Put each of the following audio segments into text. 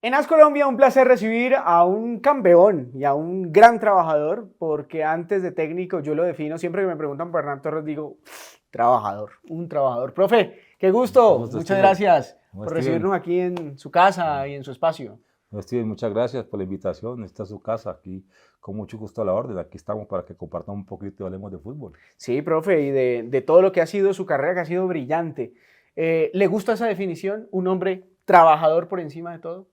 En AS Colombia, un placer recibir a un campeón y a un gran trabajador, porque antes de técnico yo lo defino, siempre que me preguntan por Hernán Torres digo, trabajador, un trabajador. Profe, qué Mucho gusto, gusto, muchas Steven. gracias ¿Cómo por Steven? recibirnos aquí en su casa y en su espacio. Steven, muchas gracias por la invitación. Esta es su casa, aquí con mucho gusto a la orden. Aquí estamos para que compartamos un poquito y hablemos de fútbol. Sí, profe, y de todo lo que ha sido su carrera, que ha sido brillante. ¿Le gusta esa definición? ¿Un hombre trabajador por encima de todo?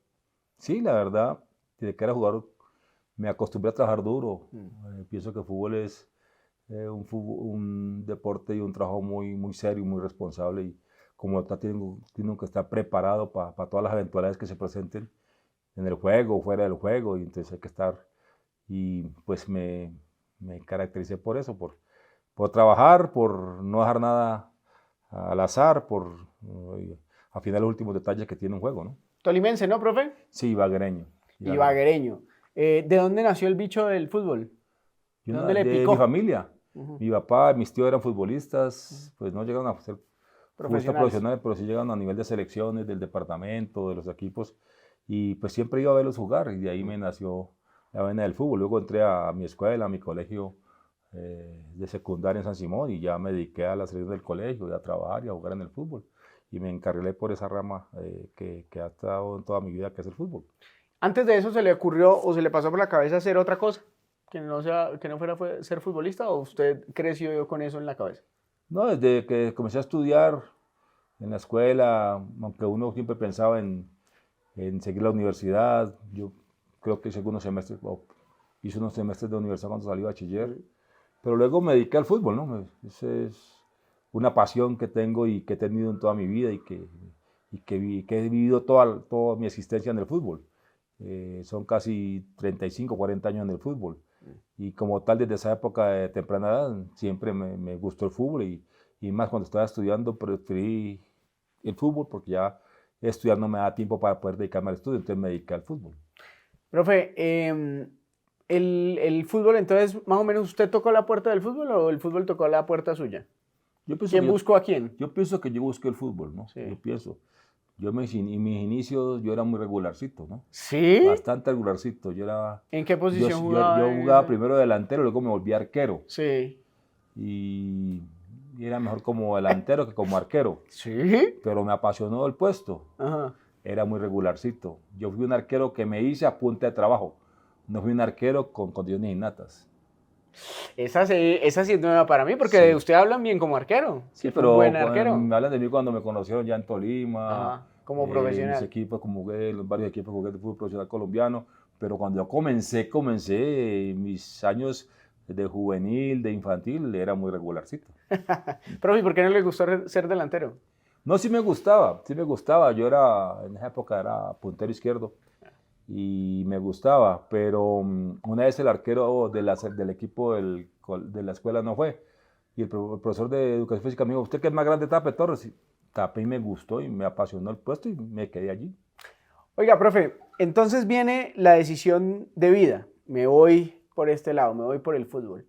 Sí, la verdad, desde que era jugador me acostumbré a trabajar duro. Mm. Pienso que el fútbol es un deporte y un trabajo muy serio, muy responsable y como tal tengo que estar preparado para todas las eventualidades que se presenten en el juego o fuera del juego y entonces hay que estar y pues me caractericé por eso, por trabajar, por no dejar nada al azar, por afinar los últimos detalles que tiene un juego, ¿no? Tolimense, ¿no, profe? Sí, baguereño. Y baguereño. ¿De dónde nació el bicho del fútbol? ¿De dónde le De mi picó? familia, Ujú. mi papá y mis tíos eran futbolistas, pues no llegaron a ser futbolistas Profesionales. profesionales, pero sí llegaron a nivel de selecciones, del departamento, de los equipos, y pues siempre iba a verlos jugar, y de ahí me nació la vena del fútbol. Luego entré a mi escuela, a mi colegio de secundaria en San Simón, y ya me dediqué a la selección del colegio, y a trabajar y a jugar en el fútbol, y me encarrilé por esa rama que ha estado en toda mi vida, que es el fútbol. Antes de eso, ¿se le ocurrió o se le pasó por la cabeza hacer otra cosa? Que no fuera ser futbolista, o usted creció con eso en la cabeza? No, desde que comencé a estudiar en la escuela, aunque uno siempre pensaba en seguir la universidad, yo creo que hice algunos semestres, o hice unos semestres de universidad cuando salí bachiller, pero luego me dediqué al fútbol, ¿no? Esa es una pasión que tengo y que he tenido en toda mi vida que he vivido toda mi existencia en el fútbol. Son casi 35, 40 años en el fútbol. Y como tal, desde esa época de temprana edad, siempre me gustó el fútbol y más cuando estaba estudiando, preferí el fútbol porque ya estudiar no me da tiempo para poder dedicarme al estudio, entonces me dediqué al fútbol. Profe, el fútbol, entonces, más o menos, ¿usted tocó la puerta del fútbol o el fútbol tocó la puerta suya? Yo pienso ¿Quién que yo, buscó a quién? yo pienso que yo busqué el fútbol, ¿no? Yo Sí. pienso. En mis inicios yo era muy regularcito, ¿no? ¿Sí? Bastante regularcito. ¿En qué Yo, posición yo jugaba en jugaba ese? primero delantero, luego me volví arquero. Sí. Y era mejor como delantero que como arquero. ¿Sí? Pero me apasionó el puesto. Ajá. Era muy regularcito. Yo fui un arquero que me hice a punta de trabajo. No fui un arquero con condiciones innatas. Esa sí es nueva para mí, porque de Sí. usted hablan bien como arquero, Sí, que fue un buen pero arquero. me hablan de mí cuando me conocieron ya en Tolima, Ajá, como en mis profesional. equipos, como jugué, en varios equipos jugué de fútbol profesional colombiano, pero cuando yo comencé, mis años de juvenil, de infantil, era muy regularcito. Profe, ¿y por qué no le gustó ser delantero? No, sí me gustaba, yo era, en esa época era puntero izquierdo y me gustaba, pero una vez el arquero del equipo de la escuela no fue, y el profesor de educación física me dijo, ¿usted qué es más grande, Tape Torres? Y Tape y me gustó y me apasionó el puesto y me quedé allí. Oiga, profe, entonces viene la decisión de vida. Me voy por este lado, me voy por el fútbol.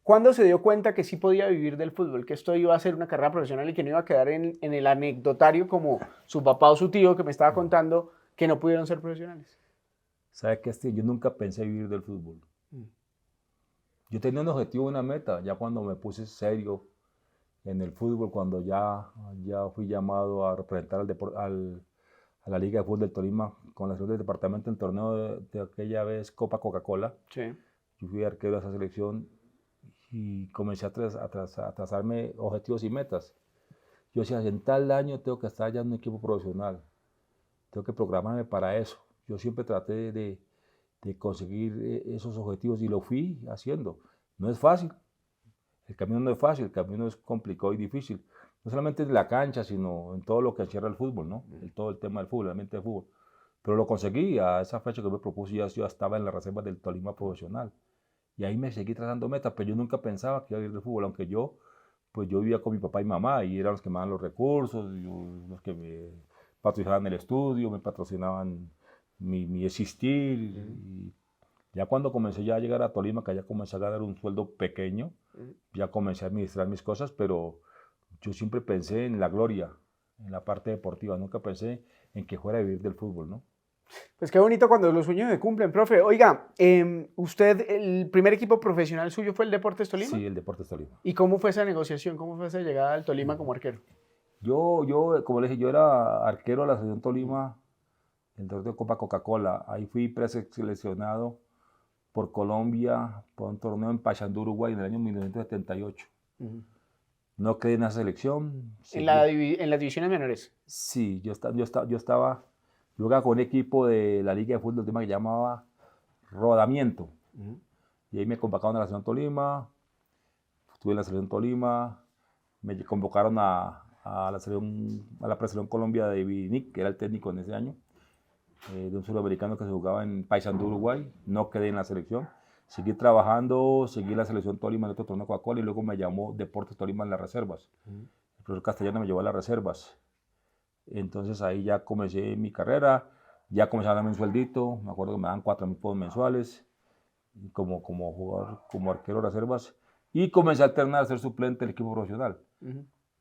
¿Cuándo se dio cuenta que sí podía vivir del fútbol, que esto iba a ser una carrera profesional y que no iba a quedar en el anecdotario como su papá o su tío que me estaba contando que no pudieron ser profesionales? ¿Sabe qué? Yo nunca pensé vivir del fútbol. Yo tenía un objetivo, una meta, ya cuando me puse serio en el fútbol, cuando ya fui llamado a representar a la Liga de Fútbol del Tolima con la selección del departamento en el torneo de aquella vez Copa Coca-Cola. Sí. Yo fui arquero de esa selección y comencé a trazarme objetivos y metas. Yo decía, en tal año tengo que estar ya en un equipo profesional, tengo que programarme para eso. Yo siempre traté de conseguir esos objetivos y lo fui haciendo. No es fácil, el camino no es fácil, el camino es complicado y difícil. No solamente en la cancha, sino en todo lo que encierra el fútbol, ¿no? Todo el tema del fútbol, la mente del fútbol. Pero lo conseguí, a esa fecha que me propuse, yo estaba en la reserva del Tolima profesional. Y ahí me seguí trazando metas, pero yo nunca pensaba que iba a vivir del fútbol, aunque pues yo vivía con mi papá y mamá y eran los que me daban los recursos, los que me patrocinaban el estudio, me patrocinaban mi existir. Y ya cuando comencé ya a llegar a Tolima, que ya comencé a ganar un sueldo pequeño, ya comencé a administrar mis cosas, pero yo siempre pensé en la gloria, en la parte deportiva, nunca pensé en que fuera a vivir del fútbol, ¿no? Pues qué bonito cuando los sueños se cumplen, profe. Oiga, usted, el primer equipo profesional suyo fue el Deportes Tolima. Sí, el Deportes Tolima. ¿Y cómo fue esa negociación? ¿Cómo fue esa llegada al Tolima como arquero? Como le dije, yo era arquero de la selección Tolima, el torneo de Copa Coca-Cola. Ahí fui preseleccionado por Colombia por un torneo en Paysandú, Uruguay, en el año 1978. Uh-huh. No quedé en esa selección. ¿En las divisiones menores? Sí, yo jugaba con un equipo de la Liga de Fútbol Tolima que llamaba Rodamiento. Uh-huh. Y ahí me convocaron a la selección Tolima, estuve en la selección Tolima, me convocaron a la preselección Colombia de David Nick, que era el técnico en ese año, de un sudamericano que se jugaba en Paysandú, Uruguay. No quedé en la selección. Seguí trabajando, seguí la selección Tolima en otro torneo de Coca-Cola y luego me llamó Deportes Tolima en las reservas. El profesor Castellano me llevó a las reservas. Entonces ahí ya comencé mi carrera, ya comencé a darme un sueldito, me acuerdo que me daban 4.000 pesos mensuales como jugador, como arquero de reservas, y comencé a alternar a ser suplente del equipo profesional,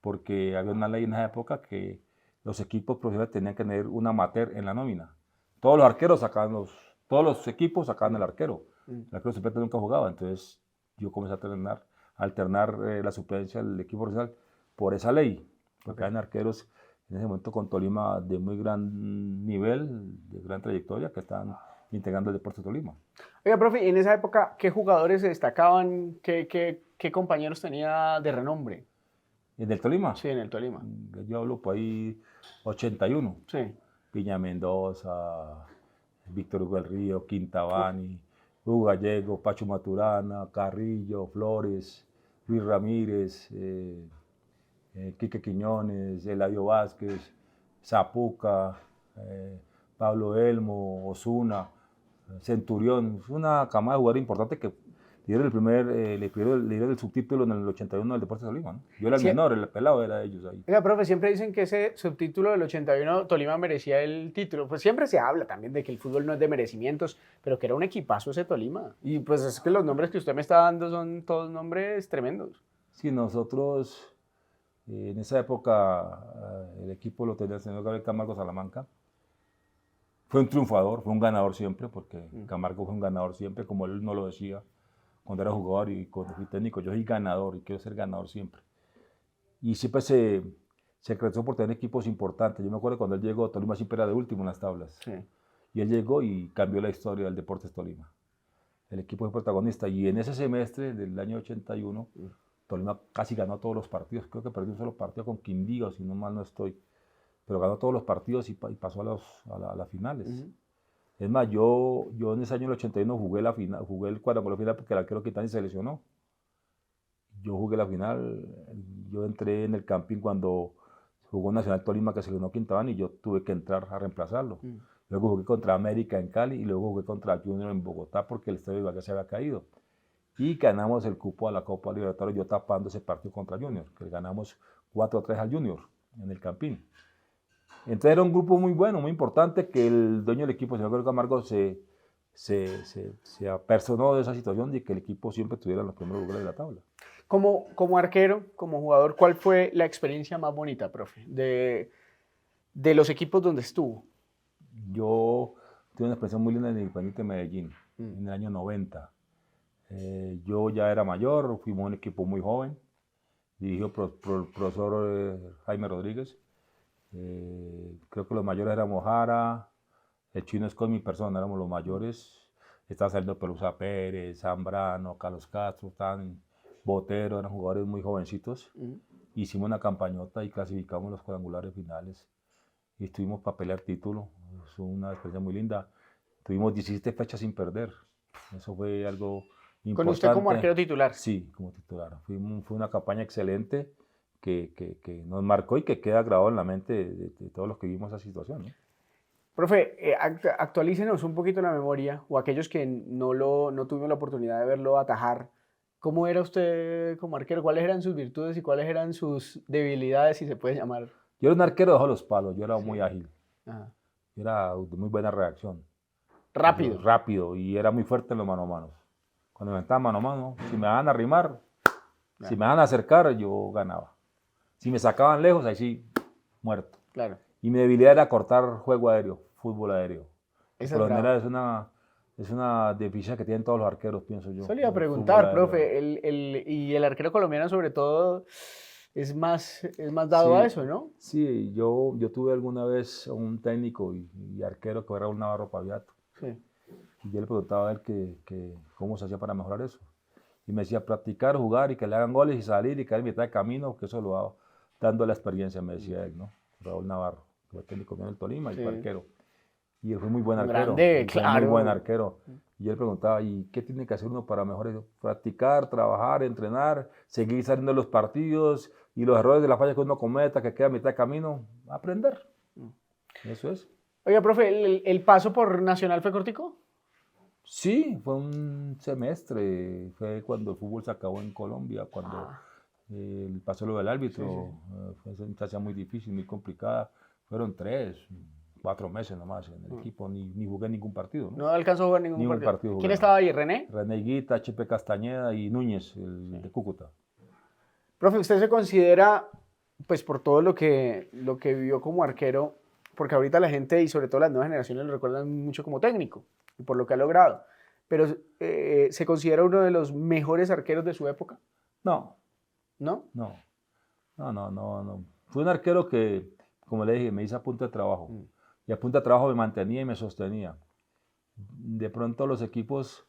porque había una ley en esa época que los equipos profesionales tenían que tener un amateur en la nómina. Todos los equipos sacaban el arquero. El arquero suplente nunca jugaba, entonces yo comencé a alternar la suplencia del equipo profesional por esa ley, porque había arqueros en ese momento con Tolima de muy gran nivel, de gran trayectoria, que estaban integrando el Deportes Tolima. Oiga, profe, en esa época, ¿qué jugadores se destacaban? ¿Qué compañeros tenía de renombre? ¿En el Tolima? Sí, en el Tolima. Yo hablo por ahí 81. Sí. Piña Mendoza, Víctor Hugo del Río, Quintabani, Hugo Gallego, Pacho Maturana, Carrillo, Flores, Luis Ramírez, Quique Quiñones, Eladio Vázquez, Zapuca, Pablo Elmo, Osuna, Centurión. Es una camada de jugadores importantes que le dieron el subtítulo en el 81 del Deportes Tolima, ¿no? Yo era el menor, el pelado era de ellos ahí. Oiga, profe, siempre dicen que ese subtítulo del 81 Tolima merecía el título. Pues siempre se habla también de que el fútbol no es de merecimientos, pero que era un equipazo ese Tolima. Y pues es que los nombres que usted me está dando son todos nombres tremendos. Sí, nosotros en esa época el equipo lo tenía el señor Gabriel Camargo Salamanca. Fue un triunfador, fue un ganador siempre, porque Camargo fue un ganador siempre, como él no lo decía cuando era jugador y cuando fui técnico. Yo soy ganador y quiero ser ganador siempre. Y siempre se creció por tener equipos importantes. Yo me acuerdo cuando él llegó, Tolima siempre era de último en las tablas. Sí. Y él llegó y cambió la historia del Deportes Tolima. El equipo fue protagonista. Y en ese semestre del año 81, Tolima casi ganó todos los partidos. Creo que perdió un solo partido con Quindío, si no mal no estoy. Pero ganó todos los partidos y pasó a las finales. Es más, yo en ese año, el 81, jugué el cuadrangular final porque el arquero Quintani se lesionó. Yo jugué la final, yo entré en el camping cuando jugó Nacional Tolima que se lesionó Quintabani y yo tuve que entrar a reemplazarlo. Luego jugué contra América en Cali y luego jugué contra Junior en Bogotá porque el estadio de Ibagué se había caído. Y ganamos el cupo a la Copa Libertadores, yo tapando ese partido contra Junior, que le ganamos 4-3 al Junior en el campín. Entonces era un grupo muy bueno, muy importante, que el dueño del equipo, el señor Gabriel Camargo, se apersonó de esa situación de que el equipo siempre estuviera en los primeros lugares de la tabla. Como arquero, como jugador, ¿cuál fue la experiencia más bonita, profe, de los equipos donde estuvo? Yo tuve una experiencia muy linda en el Independiente de Medellín, en el año 90. Yo ya era mayor, fuimos un equipo muy joven, dirigido por el profesor Jaime Rodríguez. Creo que los mayores éramos Jara, el Chino Escobar, mi persona, éramos los mayores. Estaba saliendo Pelusa Pérez, Zambrano, Carlos Castro, Botero, eran jugadores muy jovencitos. Hicimos una campañota y clasificamos los cuadrangulares finales y estuvimos para pelear título. Fue una experiencia muy linda. Tuvimos 17 fechas sin perder. Eso fue algo importante. ¿Con usted como arquero titular? Sí, como titular. Fue una campaña excelente que nos marcó y que queda grabado en la mente de todos los que vivimos esa situación, ¿no? Profe, actualícenos un poquito la memoria, o aquellos que no tuvimos la oportunidad de verlo atajar. ¿Cómo era usted como arquero? ¿Cuáles eran sus virtudes y cuáles eran sus debilidades, si se puede llamar? Yo era un arquero debajo de los palos, yo era muy ágil. Ajá. Yo era de muy buena reacción. Rápido. Rápido, y era muy fuerte en los mano a mano. Cuando me estaban mano a mano, si me daban a rimar, si me daban a acercar, yo ganaba. Si me sacaban lejos, ahí sí, muerto. Claro. Y mi debilidad era cortar juego aéreo, fútbol aéreo. Esa Por es lo general brava. es una deficiencia que tienen todos los arqueros, pienso yo. Eso le iba a El fútbol preguntar, aéreo. profe, y el arquero colombiano sobre todo es más dado a Sí, eso, ¿no? sí, yo tuve alguna vez un técnico y arquero que era Raúl Navarro Paviato. Sí. Y yo le preguntaba a él cómo se hacía para mejorar eso. Y me decía, practicar, jugar y que le hagan goles y salir y caer en mitad de camino, que eso lo va dando la experiencia, me decía él, ¿no? Raúl Navarro, que fue técnico mío en el Tolima y fue Sí. arquero. Y él fue muy buen Un arquero, grande, él fue muy buen claro. arquero. Y yo le preguntaba, ¿y qué tiene que hacer uno para mejorar eso? Practicar, trabajar, entrenar, seguir saliendo de los partidos y los errores de la falla que uno cometa, que queda a mitad de camino, aprender. Eso es. Oiga, profe, ¿el paso por Nacional fue cortico? Sí, fue un semestre, fue cuando el fútbol se acabó en Colombia, cuando Ah, pasó lo del sí, sí. árbitro, fue una instancia muy difícil, muy complicada. Fueron 3, 4 meses nomás en el equipo, ni jugué ningún partido, ¿no? No alcanzó a jugar ningún Ni un partido. partido ¿Quién jugué, no. estaba ahí? ¿René? René Higuita, HP Castañeda y Núñez, el Sí. de Cúcuta. Profe, ¿usted se considera, pues por todo lo que vivió como arquero, porque ahorita la gente y sobre todo las nuevas generaciones lo recuerdan mucho como técnico y por lo que ha logrado, pero ¿se considera uno de los mejores arqueros de su época? No, ¿No? no, no. Fue un arquero que, como le dije, me hice a punta de trabajo. Mm. Y a punta de trabajo me mantenía y me sostenía. De pronto los equipos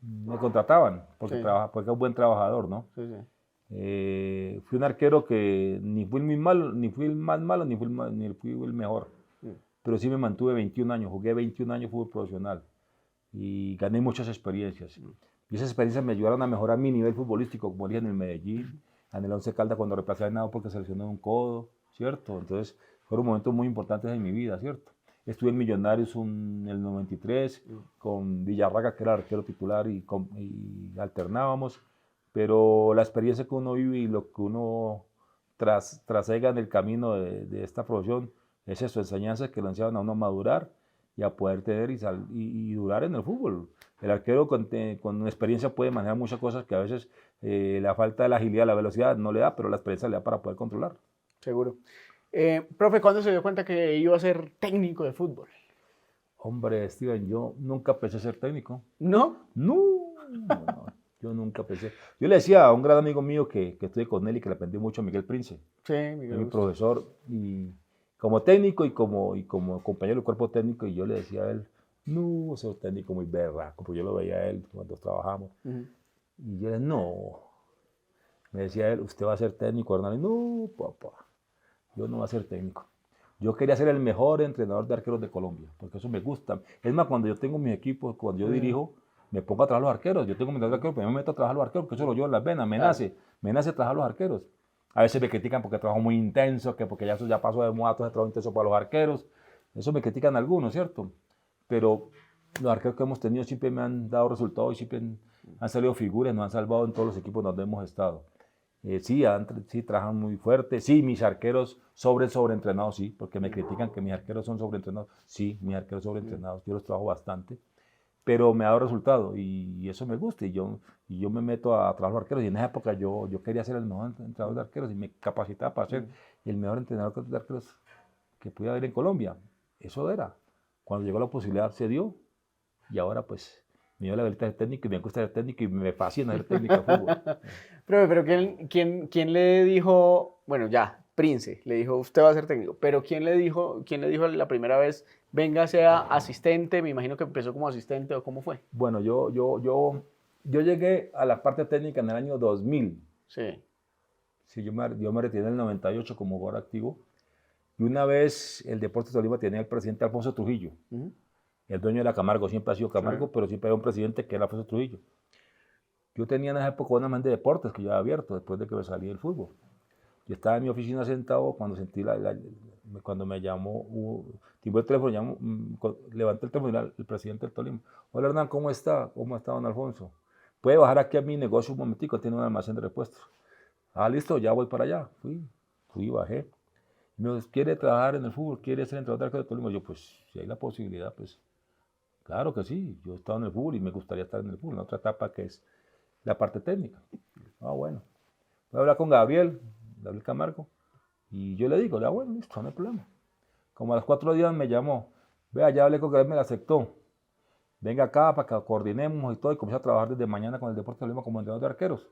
me contrataban porque, Sí, porque era un buen trabajador, ¿no? sí, sí. Fui un arquero que ni fui el muy malo, ni fui el más malo, ni fui el mejor. Mm. Pero sí me mantuve 21 años, jugué 21 años fútbol profesional y gané muchas experiencias. Y esas experiencias me ayudaron a mejorar mi nivel futbolístico, como dije en el Medellín, en el Once Caldas cuando reemplacé a Henao porque seleccioné un codo, ¿cierto? Entonces fueron momentos muy importantes en mi vida, ¿cierto? Estuve en Millonarios en el 93 con Villarraga, que era el arquero titular, y alternábamos. Pero la experiencia que uno vive y lo que uno trasega en el camino de esta profesión es eso, enseñanzas que lo enseñan a uno a madurar y a poder tener y durar en el fútbol. El arquero con experiencia puede manejar muchas cosas que a veces la falta de la agilidad, la velocidad no le da, pero la experiencia le da para poder controlar. Seguro. Profe, ¿cuándo se dio cuenta que iba a ser técnico de fútbol? Hombre, Steven, yo nunca pensé ser técnico. ¿No? No, no, yo nunca pensé. Yo le decía a un gran amigo mío que estuve con él y que le aprendí mucho, Miguel Prince, Sí, fue Miguel mi Augusto. profesor, y como técnico y como compañero del cuerpo técnico, y yo le decía a él, no, ese técnico muy berraco, porque yo lo veía a él cuando trabajamos. Ujú. Y yo le decía, no, me decía él, usted va a ser técnico, Hernán. Y no, papá, yo no voy a ser técnico. Yo quería ser el mejor entrenador de arqueros de Colombia, porque eso me gusta. Es más, cuando yo tengo mis equipos, cuando yo Sí, dirijo, me pongo a trabajar los arqueros. Yo tengo mi entrenador de arqueros, pero yo me meto a trabajar los arqueros, porque eso lo llevo en las venas, claro. me nace trabajar los arqueros. A veces me critican porque trabajo muy intenso, que porque ya eso ya pasó de moda, todo ese trabajo intenso para los arqueros. Eso me critican algunos, ¿cierto? Pero los arqueros que hemos tenido siempre me han dado resultados y siempre han salido figuras, nos han salvado en todos los equipos donde hemos estado. Sí, sí, trabajan muy fuerte. Sí, mis arqueros sobreentrenados, sí, porque me critican que mis arqueros son sobreentrenados. Sí, mis arqueros sobreentrenados, yo los trabajo bastante, pero me ha dado resultado y eso me gusta. Y yo me meto a trabajar los arqueros. Y en esa época yo quería ser el mejor entrenador de arqueros y me capacitaba para ser el mejor entrenador de arqueros que pudiera haber en Colombia. Eso era. Cuando llegó la posibilidad, se dio y ahora pues me dio la velita de técnico y me gusta ser técnico y me fascina ser técnico de fútbol. Profe, pero ¿quién le dijo, bueno, ya, Prince, le dijo, usted va a ser técnico, pero quién le dijo la primera vez, venga, sea asistente? Me imagino que empezó como asistente o cómo fue. Bueno, yo llegué a la parte técnica en el año 2000. Sí. Sí, yo me retiré en el 98 como jugador activo. Y una vez el Deportes Tolima tenía el presidente Alfonso Trujillo. Ujú. El dueño era Camargo, siempre ha sido Sí. Camargo, pero siempre era un presidente que era Alfonso Trujillo. Yo tenía en esa época una man de deportes que yo había abierto después de que me salí del fútbol. Yo estaba en mi oficina sentado cuando sentí cuando me llamó, timbré el teléfono, levanté el teléfono y era el presidente del Tolima. Hola Hernán, ¿cómo está? ¿Cómo está don Alfonso? ¿Puede bajar aquí a mi negocio un momentico? Tiene un almacén de repuestos. Ah, listo, ya voy para allá. Fui, bajé. Y me dijo, ¿quiere trabajar en el fútbol? ¿Quiere ser entrenador de arquero de Tolima? Yo, pues, si hay la posibilidad, pues, claro que sí. Yo he estado en el fútbol y me gustaría estar en el fútbol, en otra etapa que es la parte técnica. Ah, bueno. Voy a hablar con Gabriel Camargo, y yo le digo, ya bueno, listo, no hay problema. Como a los 4 días me llamó, Vea, ya hablé con Gabriel, me la aceptó. Venga acá para que coordinemos y todo, y comencé a trabajar desde mañana con el Deportes Tolima como entrenador de arqueros.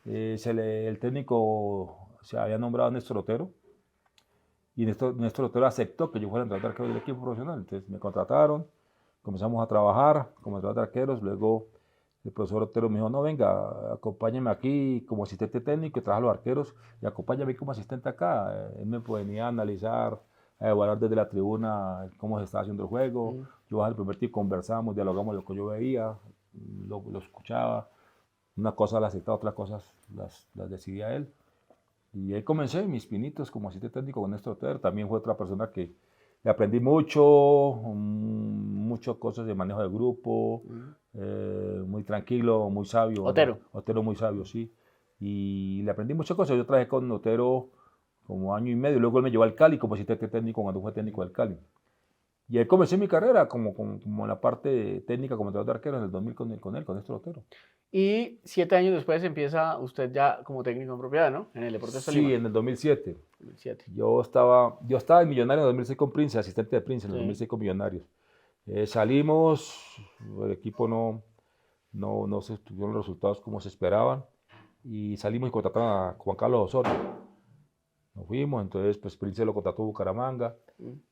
El técnico se había nombrado a Néstor Otero, y Néstor Otero aceptó que yo fuera entrenador de arqueros del equipo profesional. Entonces me contrataron, comenzamos a trabajar como entrenador de arqueros. Luego el profesor Otero me dijo, no, venga, acompáñame aquí como asistente técnico y trabaja los arqueros, y acompáñame como asistente acá. Él me venía a analizar, a evaluar desde la tribuna cómo se estaba haciendo el juego. Yo bajaba el primer tiempo, conversamos, dialogamos lo que yo veía, lo escuchaba. Una cosa la aceptaba, otras cosas las decidía él. Y ahí comencé mis pinitos como asistente técnico con Néstor Otero. También fue otra persona que le aprendí muchas cosas de manejo de grupo, muy tranquilo, muy sabio. Otero. Otero muy sabio, sí. Y le aprendí muchas cosas. Yo trabajé con Otero como año y medio. Luego él me llevó al Cali como asistente técnico cuando fue técnico del Cali. Y ahí comencé mi carrera como en la parte técnica como entrenador de arqueros en el 2000 con Néstor Otero. Y 7 años después empieza usted ya como técnico en propiedad, ¿no? En el Deportes Tolima. Sí, en el 2007. 2007. Yo estaba en Millonarios en el 2006 con Prince, asistente de Prince en el Sí. 2006 con Millonarios. Salimos, el equipo no se tuvieron los resultados como se esperaban, y salimos y contrataron a Juan Carlos Osorio. Nos fuimos, entonces pues Prince lo contrató a Bucaramanga.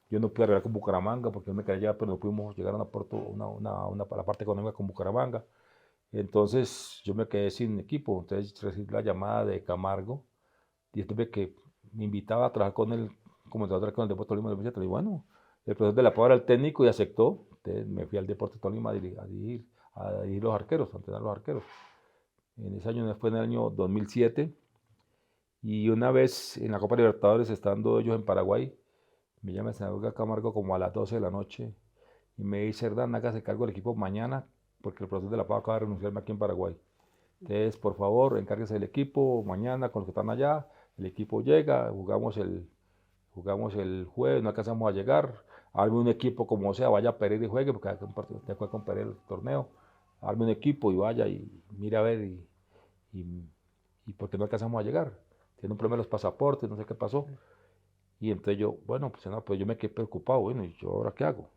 Yo no pude arreglar con Bucaramanga porque él me quería allá, pero no pudimos llegar a la parte económica con Bucaramanga. Entonces yo me quedé sin equipo. Entonces recibí la llamada de Camargo y después que me invitaba a trabajar con él como entrenador con el Deportes Tolima de 2007. Y bueno, el profesor de la Pava era el técnico y aceptó. Entonces me fui al Deportes Tolima a dirigir los arqueros, a entrenar los arqueros. En ese año fue en el año 2007. Y una vez en la Copa Libertadores, estando ellos en Paraguay, me llama el senador Camargo como a las 12 de la noche y me dice, Hernán, hágase cargo del equipo mañana porque el profesor de la Pava acaba de renunciarme aquí en Paraguay. Entonces, por favor, encárguese del equipo mañana con los que están allá. El equipo llega, jugamos el jueves, no alcanzamos a llegar. Arme un equipo como sea, vaya a Pereira y juegue, porque hay un partido de con Pereira el torneo. Arme un equipo y vaya y mire a ver y porque no alcanzamos a llegar. Tiene un problema de los pasaportes, no sé qué pasó. Y entonces yo, bueno, pues, no, pues yo me quedé preocupado, bueno, ¿y yo ahora qué hago?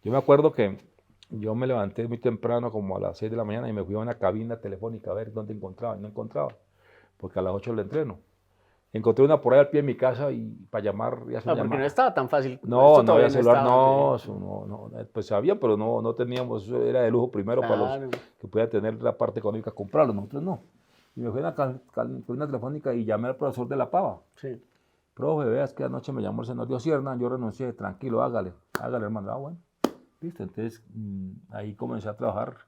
Yo me acuerdo que yo me levanté muy temprano, como a las 6 de la mañana, y me fui a una cabina telefónica a ver dónde encontraba, y no encontraba, porque a las 8 le entreno. Encontré una por ahí al pie de mi casa y para llamar y hacer una porque llamada. no estaba tan fácil. No, Esto no todavía había celular, estaba, sí. pues sabía, pero no teníamos, eso era de lujo primero para los Claro. que podían tener la parte económica comprarlo, nosotros no. Y me fui a una telefónica y llamé al profesor de la Pava. Sí. Profe, veas que anoche me llamó el senador Dios Hernán, yo renuncié, tranquilo, hágale, hermano. Ah, bueno, listo. Entonces ahí comencé a trabajar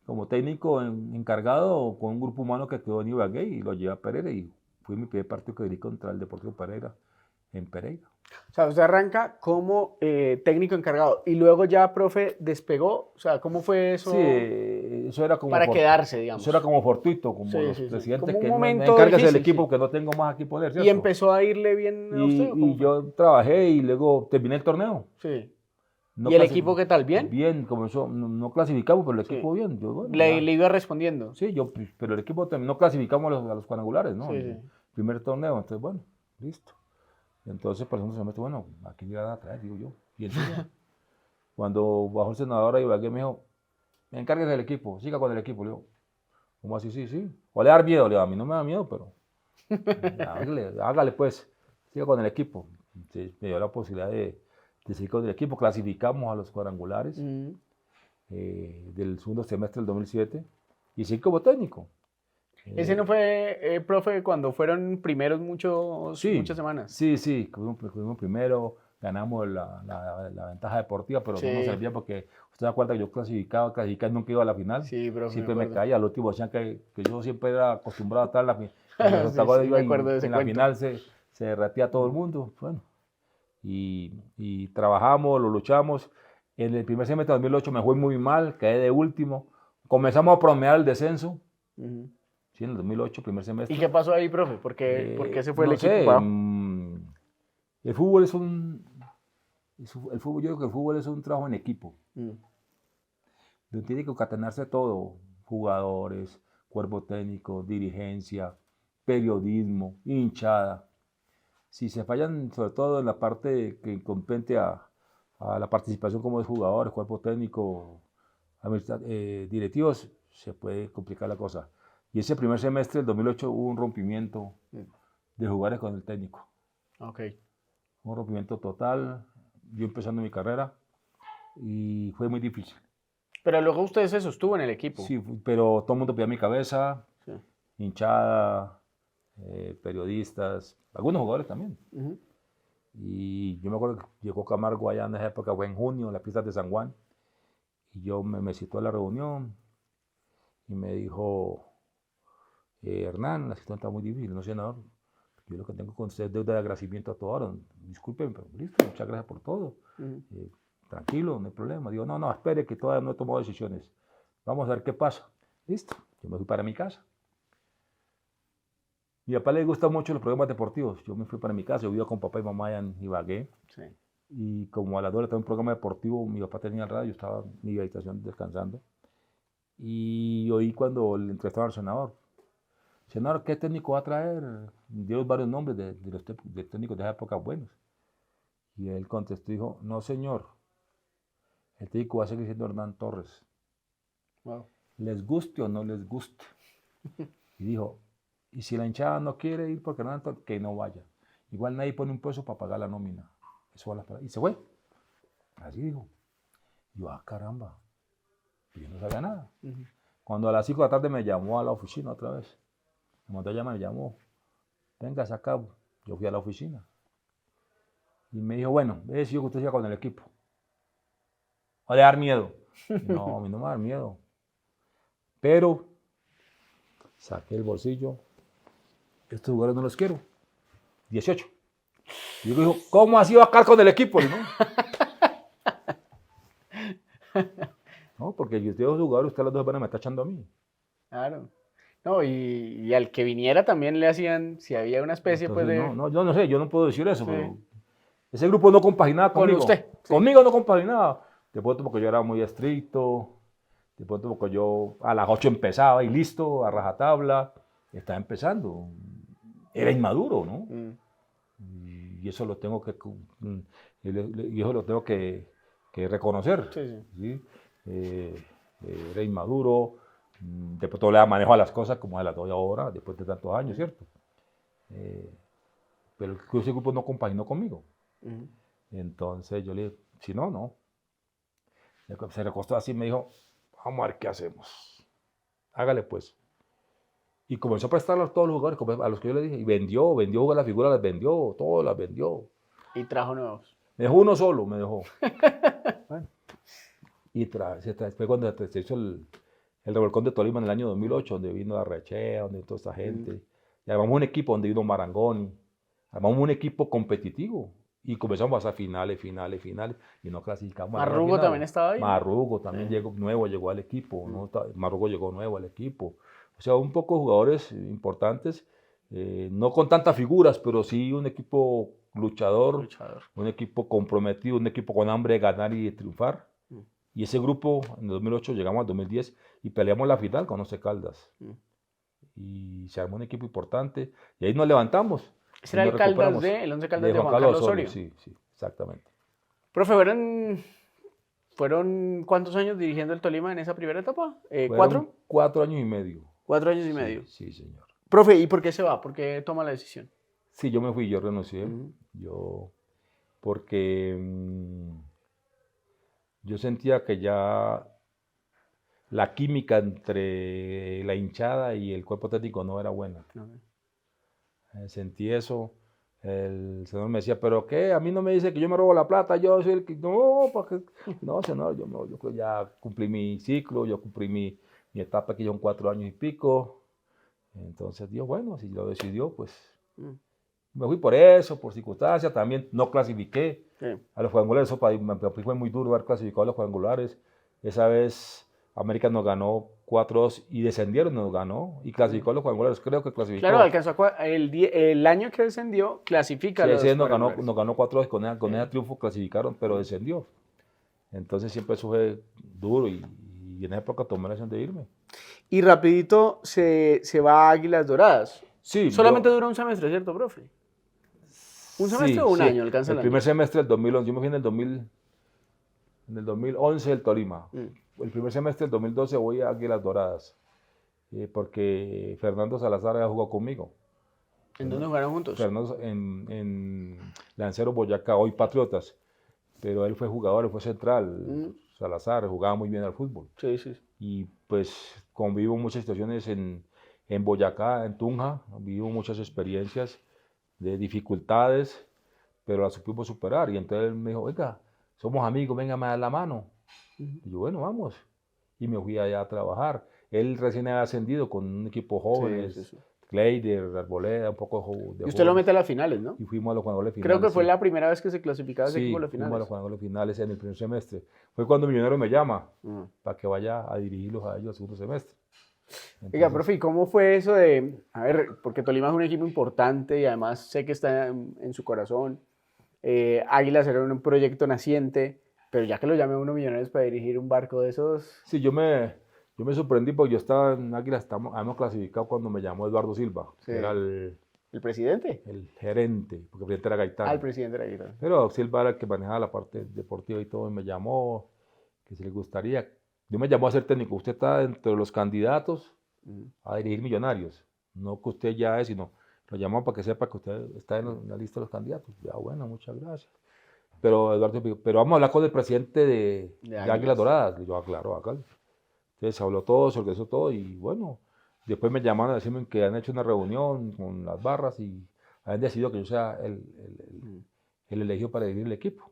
como técnico encargado con un grupo humano que quedó en Ibagué y lo llevé a Pereira y fui mi primer partido que dirigí contra el Deportivo Pereira en Pereira. O sea, usted arranca como técnico encargado y luego ya, profe, despegó. O sea, ¿cómo fue eso? Sí, eso era como para quedarse, digamos. Eso era como fortuito, como Sí, los sí, sí. presidentes Como un que momento encárguese del difícil, equipo sí. que no tengo más aquí poder, ¿Y ¿cierto? empezó a irle bien a usted? ¿O cómo Y fue? yo trabajé y luego terminé el torneo. Sí. No ¿Y el equipo qué tal? ¿Bien? Bien, comenzó, no clasificamos, pero el Sí. equipo bien. Yo, bueno, Le ya. iba respondiendo. Sí, pero el equipo no clasificamos a los cuadrangulares, ¿no? Sí, El sí. primer torneo, entonces, bueno, listo. Entonces, para el segundo semestre, bueno, aquí llegan a traer, digo yo. Y entonces, cuando bajó el senador a Ibagué, me dijo, encárguese del equipo, siga con el equipo. Le digo, ¿cómo así? Sí, sí. ¿O le da miedo? Le digo, a mí no me da miedo, pero hágale pues, siga con el equipo. Entonces, me dio la posibilidad de seguir con el equipo. Clasificamos a los cuadrangulares del segundo semestre del 2007 y sí como técnico. ¿Ese no fue, profe, cuando fueron primeros muchas semanas? Sí, fuimos primero, ganamos la ventaja deportiva, pero Sí. no nos servía porque usted se acuerda que yo clasificaba, nunca iba a la final. Sí, profe, Siempre me me acuerdo. caía, al último decían que yo siempre era acostumbrado a estar en la final. Sí, sí, me acuerdo de ese En la cuento. final se derretía todo el mundo. Bueno, y trabajamos, lo luchamos. En el primer semestre de 2008 me fue muy mal, quedé de último. Comenzamos a promediar el descenso. Ujú. Sí, en el 2008, primer semestre. ¿Y qué pasó ahí, profe? ¿Por qué se fue el No equipo sé, para abajo? el fútbol yo creo que el fútbol es un trabajo en equipo. Donde tiene que concatenarse todo, jugadores, cuerpo técnico, dirigencia, periodismo, hinchada. Si se fallan, sobre todo en la parte que compete a a la participación como de jugadores, cuerpo técnico, directivos, se puede complicar la cosa. Y ese primer semestre del 2008 hubo un rompimiento de jugadores con el técnico. Ok. Un rompimiento total, yo empezando mi carrera, y fue muy difícil. Pero luego usted se sostuvo en el equipo. Sí, pero todo el mundo pedía mi cabeza, Sí. hinchada, periodistas, algunos jugadores también. Uh-huh. Y yo me acuerdo que llegó Camargo allá en esa época, fue en junio, en las pistas de San Juan, y yo me citó a la reunión y me dijo, Hernán, la situación está muy difícil, no senador, yo lo que tengo con usted es deuda de agradecimiento a todos, disculpen, pero listo, muchas gracias por todo, tranquilo, no hay problema. Digo, no, espere que todavía no he tomado decisiones, vamos a ver qué pasa. Listo, yo me fui para mi casa. Mi papá le gustan mucho los programas deportivos. Yo me fui para mi casa, yo vivía con papá y mamá allá en Ibagué. Sí. Y como a las 2 de la tarde un programa deportivo, mi papá tenía el radio, yo estaba en mi habitación descansando. Y oí cuando le entrevistaron al senador. Senador, ¿qué técnico va a traer? Dio varios nombres de los técnicos de esa época buenos. Y él contestó y dijo, no señor, el técnico va a seguir siendo Hernán Torres. Wow. Les guste o no les guste. Y dijo, y si la hinchada no quiere ir porque Hernán Torres, que no vaya. Igual nadie pone un peso para pagar la nómina. Eso va a las palabras. Y se fue. Así dijo. Y yo, caramba. Y yo no sabía nada. Cuando a las 5 de la tarde me llamó a la oficina otra vez. Me mandó a llamar, me llamó. Venga, acá. Yo fui a la oficina. Y me dijo, bueno, he decidido que usted siga con el equipo. Va a dar miedo. No, a mí no me va a dar miedo. Pero saqué el bolsillo. Estos jugadores no los quiero. 18. Y yo digo, ¿cómo así va a estar con el equipo? ¿No? No, porque si usted es jugador, usted a las 2 van a me está echando a mí. Claro. No, y al que viniera también le hacían, si había una especie. Entonces, pues de... No, yo no sé, yo no puedo decir eso, sí. Pero ese grupo no compaginaba conmigo. Con usted. Sí. Conmigo no compaginaba. De pronto porque yo era muy estricto, de pronto porque yo a las 8 empezaba y listo, a rajatabla, estaba empezando. Era inmaduro, ¿no? Y eso lo tengo que reconocer. Sí. Era inmaduro, de pronto le da manejo a las cosas como se las doy ahora, después de tantos años, ¿cierto? Pero ese grupo no compaginó conmigo. Entonces yo le dije, si no, no. Se recostó así y me dijo, vamos a ver qué hacemos. Hágale pues. Y comenzó a prestar a todos los jugadores a los que yo le dije. Y vendió las figuras, las vendió, todas las vendió. Y trajo nuevos. Me dejó uno solo, me dejó. Bueno. Y fue cuando se hizo el revolcón de Tolima en el año 2008, donde vino Arrechea, donde toda esta gente. Y armamos un equipo donde vino Marangoni. Armamos un equipo competitivo. Y comenzamos a pasar finales. Y no clasificamos. Marrugo también estaba ahí. Marrugo también llegó al equipo. ¿No? Marrugo llegó nuevo al equipo. O sea, un poco jugadores importantes, no con tantas figuras, pero sí un equipo luchador, un equipo comprometido, un equipo con hambre de ganar y de triunfar. Y ese grupo, en 2008 llegamos al 2010 y peleamos la final con Once Caldas. Y se armó un equipo importante y ahí nos levantamos. ¿Ese era el Once Caldas de Juan Carlos Osorio? Sí, exactamente. Profe, ¿fueron cuántos años dirigiendo el Tolima en esa primera etapa? ¿4? 4 años y medio. 4 años y medio. Sí, señor. Profe, ¿y por qué se va? ¿Por qué toma la decisión? Sí, yo me fui, yo renuncié. Porque yo sentía que ya la química entre la hinchada y el cuerpo técnico no era buena. Sentí eso. El senador me decía, ¿pero qué? A mí no me dice que yo me robo la plata, yo soy el que... No, no, senador, yo ya cumplí mi ciclo, yo cumplí mi etapa, que son 4 años y pico. Entonces, Dios, bueno, si lo decidió, pues me fui por eso, por circunstancias. También no clasifiqué a los cuadrangulares. Eso fue muy duro haber clasificado a los cuadrangulares. Esa vez América nos ganó 4-2 y descendieron, nos ganó y clasificó a los cuadrangulares. Creo que clasificó. Claro, alcanzó el año que descendió, clasifica. Sí, nos ganó 4-2, con ese triunfo clasificaron, pero descendió. Entonces siempre eso fue duro y en esa época tomé la decisión de irme. Y rapidito se va a Águilas Doradas. Sí. Solamente dura un semestre, ¿cierto, profe? ¿Un semestre o un año alcanza el primer semestre del 2011, yo me fui en el En el 2011 el Tolima. El primer semestre del 2012 voy a Águilas Doradas, porque Fernando Salazar ya jugó conmigo. ¿En dónde jugaron juntos? Fernando en Lanceros Boyacá, hoy Patriotas, pero él fue jugador, él fue central. Salazar jugaba muy bien al fútbol. Sí, sí. Y pues convivo muchas situaciones en Boyacá, en Tunja, vivo muchas experiencias de dificultades, pero las supimos superar. Y entonces él me dijo, oiga, somos amigos, venga, me da la mano. Y yo, bueno, vamos. Y me fui allá a trabajar. Él recién había ascendido con un equipo jóvenes, Sí. Kleider, Arboleda, un poco de Y usted lo jóvenes. mete a las finales, ¿no? Y fuimos a los cuadrangulares Creo finales. que fue Sí. la primera vez que se clasificaba ese equipo a las Fuimos a finales. los cuadrangulares finales en el primer semestre. Fue cuando Millonarios me llama para que vaya a dirigirlos a ellos al segundo semestre. Oiga, profe, ¿y cómo fue eso de, a ver, porque Tolima es un equipo importante y además sé que está en su corazón, Águilas era un proyecto naciente, pero ya que lo llame uno Millonarios para dirigir un barco de esos... Sí, yo me sorprendí porque yo estaba en Águilas, habíamos clasificado cuando me llamó Eduardo Silva, Sí. que era el presidente? gerente, porque el presidente era Gaitán. El presidente era Gaitán. Pero Silva era el que manejaba la parte deportiva y todo, y me llamó, que si le gustaría. Yo me llamó a ser técnico, usted está entre los candidatos a dirigir Millonarios, no que usted ya es, sino lo llamó para que sepa que usted está en la lista de los candidatos. Ya, bueno, muchas gracias. Pero Eduardo me dijo, pero vamos a hablar con el presidente de Águilas Doradas. Y yo, claro, acá. Entonces se habló todo, se organizó todo y bueno, después me llamaron a decirme que han hecho una reunión con las barras y han decidido que yo sea el elegido para dirigir el equipo.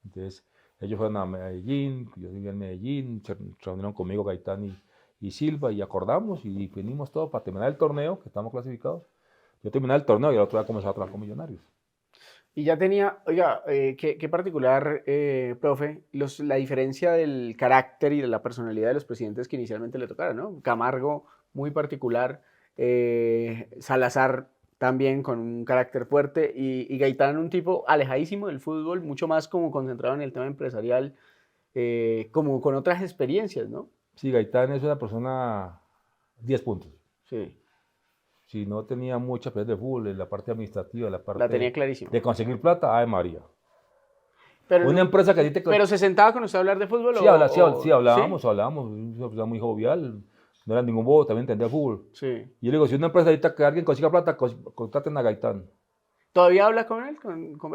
Entonces ellos fueron a Medellín, yo vivía en Medellín, se reunieron conmigo Gaitán y Silva y acordamos y vinimos todos para terminar el torneo, que estamos clasificados. Yo terminé el torneo y el otro día comenzaba a trabajar con Millonarios. Y ya tenía, oiga, qué particular, profe, la diferencia del carácter y de la personalidad de los presidentes que inicialmente le tocaron, ¿no? Camargo, muy particular, Salazar también con un carácter fuerte y Gaitán un tipo alejadísimo del fútbol, mucho más como concentrado en el tema empresarial, como con otras experiencias, ¿no? Sí, Gaitán es una persona 10 puntos. Sí. Si no tenía mucha experiencia de fútbol, en la parte administrativa, la parte La tenía clarísima. de conseguir plata, ¡ay María! Pero, Una empresa que a ti te... ¿Pero se sentaba con usted a hablar de fútbol? Sí, hablábamos, una persona muy jovial, no era ningún bobo, también entendía fútbol. Sí. Y yo le digo, si una empresa necesita que alguien consiga plata, contraten a Gaitán. ¿Todavía habla con él?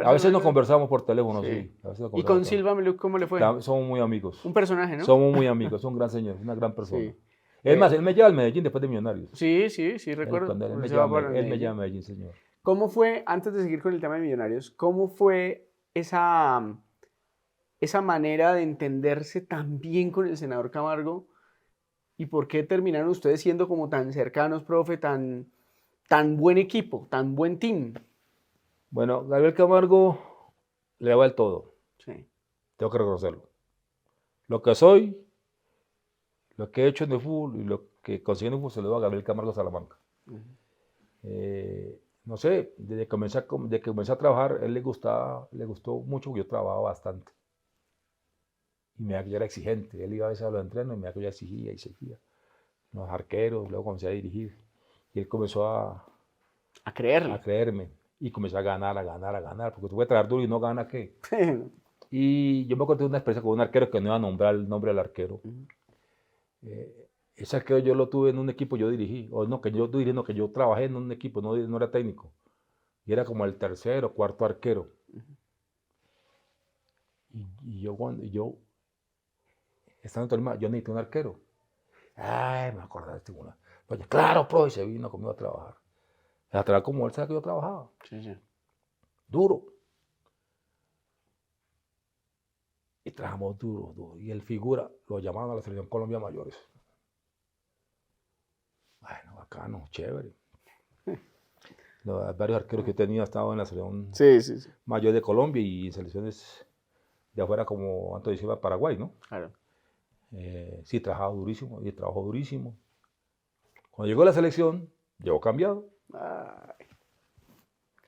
A veces nos conversamos por teléfono, sí. Sí. A veces ¿Y con Silva, cómo le fue? Somos muy amigos. Un personaje, ¿no? Somos muy amigos, es un gran señor, una gran persona. Sí. Es más, él me lleva al Medellín después de Millonarios. Sí, recuerdo. Él me lleva a Medellín, señor. ¿Cómo fue, antes de seguir con el tema de Millonarios, cómo fue esa manera de entenderse tan bien con el senador Camargo? ¿Y por qué terminaron ustedes siendo como tan cercanos, profe, tan buen equipo, tan buen team? Bueno, Gabriel Camargo le va el todo. Sí. Tengo que reconocerlo. Lo que soy, lo que he hecho en el fútbol y lo que conseguí en el fútbol se lo doy a Gabriel Camargo Salamanca. No sé, desde que comencé a trabajar, le gustó mucho porque yo trabajaba bastante. Y me que yo era exigente. Él iba a veces a los entrenos y me que yo exigía y seguía. Los arqueros, luego comencé a dirigir. Y él comenzó a creerme. Y comencé a ganar. Porque tú puedes trabajar duro y no gana, ¿qué? Y yo me acuerdo de una experiencia con un arquero que no iba a nombrar el nombre del arquero. Ese arquero yo lo tuve en un equipo, yo dirigí. O no, que yo dirigí, no, que yo trabajé en un equipo, no era técnico. Y era como el tercero o cuarto arquero. Y yo estando en Tolima, yo necesité un arquero. Ay, me acordé de este una. Oye, claro, pro, y se vino conmigo a trabajar. A trabajar como él sabe que yo trabajaba. Sí. Duro. Y trabajamos duro. Y él figura, lo llamaban a la selección Colombia Mayores. Bueno, bacano, chévere. Varios arqueros que he tenido han estado en la selección mayor de Colombia y en selecciones de afuera como Antonio Silva, Paraguay, ¿no? Claro. Sí, trabajaba durísimo y trabajó durísimo. Cuando llegó a la selección, llegó cambiado.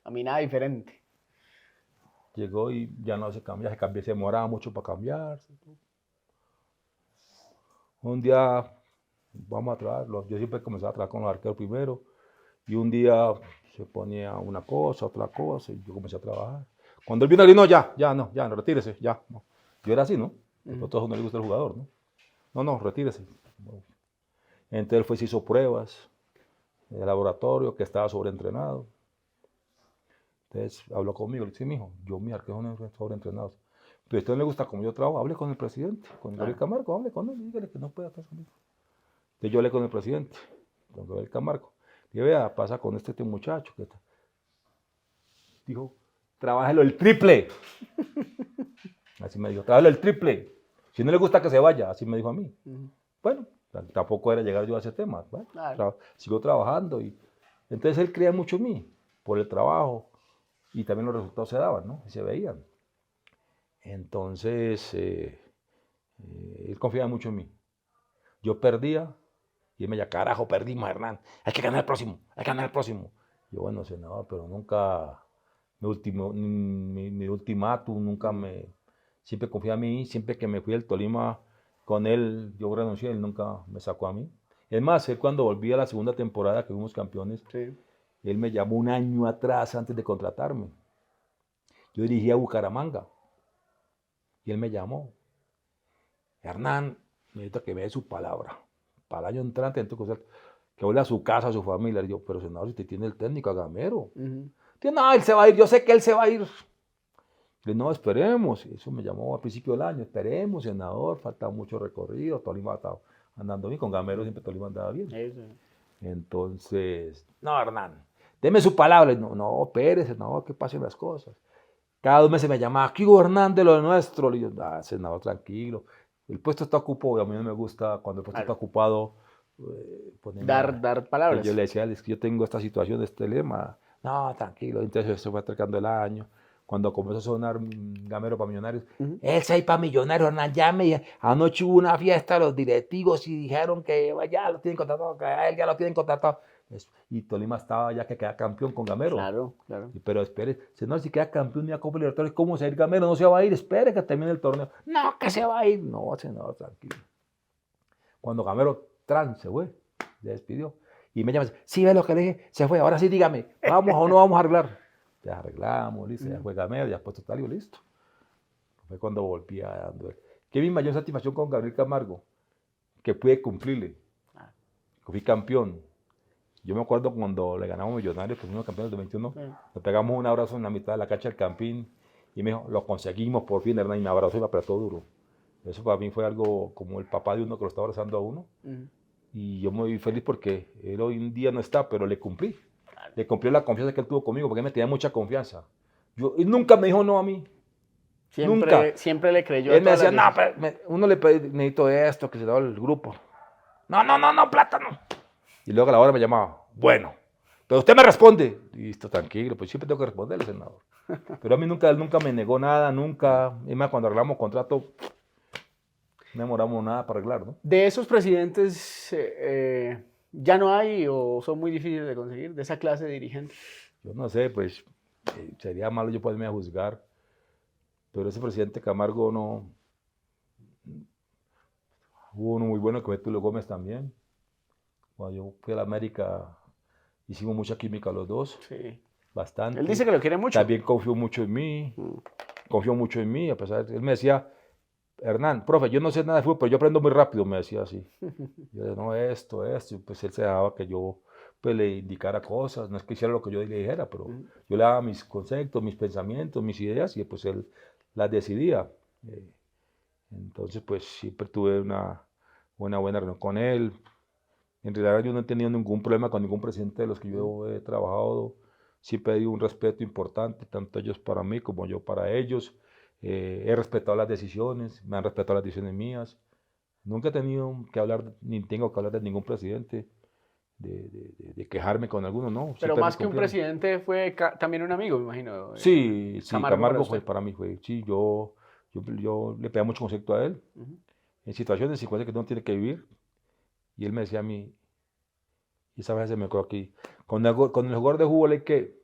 Caminaba diferente. Llegó y ya no se cambiaba, se demoraba mucho para cambiarse. Un día vamos a trabajar, yo siempre comenzaba a trabajar con los arqueros primero, y un día se ponía una cosa, otra cosa, y yo comencé a trabajar. Cuando él vino, no, ya, retírese, ya. No. Yo era así, ¿no? A todos no le gusta el jugador, ¿no? No, retírese. Entonces él fue, se hizo pruebas en el laboratorio, que estaba sobreentrenado. Entonces habló conmigo, le dije, sí, mijo, yo mis arqueros son sobreentrenados. Pero a usted no le gusta como yo trabajo, hable con el presidente, con Gabriel Camargo, hable con él, dígale que no puede estar conmigo. Entonces yo hablé con el presidente, con Gabriel Camargo. Dije, vea, pasa con este muchacho. Que está. Dijo, trabájelo el triple. Así me dijo, trabájelo el triple. Si no le gusta que se vaya, así me dijo a mí. Bueno, tampoco era llegar yo a ese tema. ¿Vale? Claro. Sigo trabajando. Y entonces él creía mucho en mí, por el trabajo. Y también los resultados se daban, ¿no? Y se veían. Entonces, él confiaba mucho en mí. Yo perdía, y él me decía, carajo, perdimos, Hernán. Hay que ganar el próximo, hay que ganar el próximo. Yo, bueno, senador, pero nunca mi ultimátum, siempre confiaba en mí, siempre que me fui del Tolima con él, yo renuncié, él nunca me sacó a mí. Es más, él cuando volví a la segunda temporada, que fuimos campeones, sí. Él me llamó un año atrás antes de contratarme. Yo dirigía a Bucaramanga. Y él me llamó. Hernán, necesito que me dé su palabra. Para el año entrante, entonces, que vuelva a su casa, a su familia. Y yo, pero senador, si usted tiene el técnico, a Gamero. No, él se va a ir, yo sé que él se va a ir. Le no, esperemos. Eso me llamó al principio del año. Esperemos, senador, falta mucho recorrido. Tolima estaba andando bien. Con Gamero siempre Tolima andaba bien. Eso. Entonces, no, Hernán, deme su palabra. No, espérese, no, que pasen las cosas. Cada 2 meses me llamaba, aquí Hernández, lo nuestro. Le digo, senador, tranquilo. El puesto está ocupado y a mí no me gusta cuando el puesto está ocupado. Dar palabras. Yo le decía, es que yo tengo esta situación, este lema. No, tranquilo. Entonces se fue acercando el año. Cuando comenzó a sonar Gamero para Millonarios, él se ha ido para Millonarios, Hernán, llame. Anoche hubo una fiesta, los directivos y dijeron que ya lo tienen contratado, que a él ya lo tienen contratado. Y Tolima estaba ya que queda campeón con Gamero. Claro. Pero espere, no, si queda campeón de la Copa Libertadores, ¿cómo se va a ir Gamero? No se va a ir, espere que termine el torneo. No, que se va a ir. No, senador, tranquilo. Cuando Gamero se fue, se despidió. Y me llama, sí, ve lo que le dije, se fue, ahora sí dígame, ¿vamos o no vamos a arreglar? Ya arreglamos, listo, ya fue Gamero, ya puesto tal y listo. Fue cuando volví a dando él. ¿Qué es mi mayor satisfacción con Gabriel Camargo? Que pude cumplirle. Fui campeón. Yo me acuerdo cuando le ganamos a Millonarios, que fuimos campeones del 21, nos pegamos un abrazo en la mitad de la cancha del Campín y me dijo, lo conseguimos por fin, Hernán, y me abrazó y me apretó duro. Eso para mí fue algo como el papá de uno que lo está abrazando a uno. Y yo muy feliz porque él hoy en día no está, pero le cumplí. Le cumplió la confianza que él tuvo conmigo, porque él me tenía mucha confianza. Él nunca me dijo no a mí. Siempre le creyó. Él me decía, no, pero uno le pedí, necesito esto, que se da el grupo. No, plátano. Y luego a la hora me llamaba, bueno, pero usted me responde. Listo, tranquilo, pues siempre tengo que responderle, senador. Pero a mí él nunca me negó nada, nunca. Es más, cuando arreglamos contrato, no demoramos nada para arreglar, ¿no? De esos presidentes, ¿ya no hay o son muy difíciles de conseguir, de esa clase de dirigentes? Yo no sé, pues sería malo yo poderme a juzgar, pero ese presidente Camargo no. Hubo uno muy bueno que fue Tulio Gómez también. Cuando yo fui a la América, hicimos mucha química los dos. Sí. Bastante. Él dice que lo quiere mucho. También confió mucho en mí. A pesar de él me decía, Hernán, profe, yo no sé nada de fútbol, pero yo aprendo muy rápido, me decía así. Yo decía, no, esto, y pues él se dejaba que yo pues, le indicara cosas, no es que hiciera lo que yo le dijera, pero yo le daba mis conceptos, mis pensamientos, mis ideas, y pues él las decidía. Entonces, pues siempre tuve una buena reunión con él. En realidad yo no he tenido ningún problema con ningún presidente de los que yo he trabajado. Siempre he tenido un respeto importante, tanto ellos para mí como yo para ellos. He respetado las decisiones, me han respetado las decisiones mías. Nunca he tenido que hablar, ni tengo que hablar de ningún presidente, de quejarme con alguno, no. Pero más que un presidente fue también un amigo, me imagino. Sí, Camargo fue para mí. Sí, yo le pedía mucho concepto a él. En situaciones, en circunstancias que uno tiene que vivir. Y él me decía a mí, y esa vez se me quedó aquí, con el jugador de fútbol hay que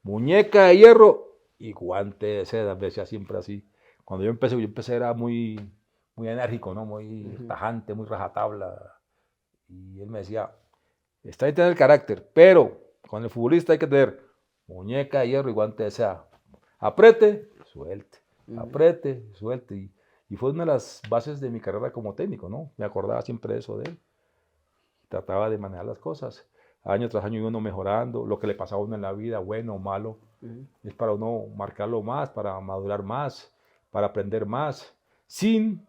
muñeca de hierro y guante de seda, me decía siempre así. Cuando yo empecé era muy enérgico, ¿no? Muy tajante, muy rajatabla. Y él me decía, está bien tener el carácter, pero con el futbolista hay que tener muñeca de hierro y guante de seda. Apriete, suelte, apriete, suelte. Y Y fue una de las bases de mi carrera como técnico, ¿no? Me acordaba siempre de eso de él. Trataba de manejar las cosas. Año tras año iba uno mejorando. Lo que le pasaba a uno en la vida, bueno o malo, es para uno marcarlo más, para madurar más, para aprender más, sin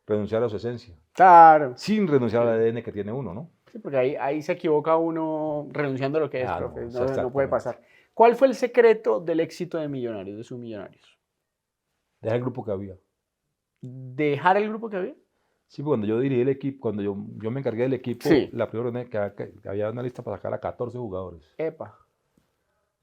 renunciar a su esencia. Claro. Sin renunciar al ADN que tiene uno, ¿no? Sí, porque ahí se equivoca uno renunciando a lo que es, Claro, profe. o sea, No puede exactamente. pasar. ¿Cuál fue el secreto del éxito de Millonarios, de sus Millonarios? Deja el grupo que había. ¿Dejar el grupo que había? Sí, cuando yo dirigí el equipo, cuando yo me encargué del equipo, Sí. la primera reunión que había una lista para sacar a 14 jugadores. Epa.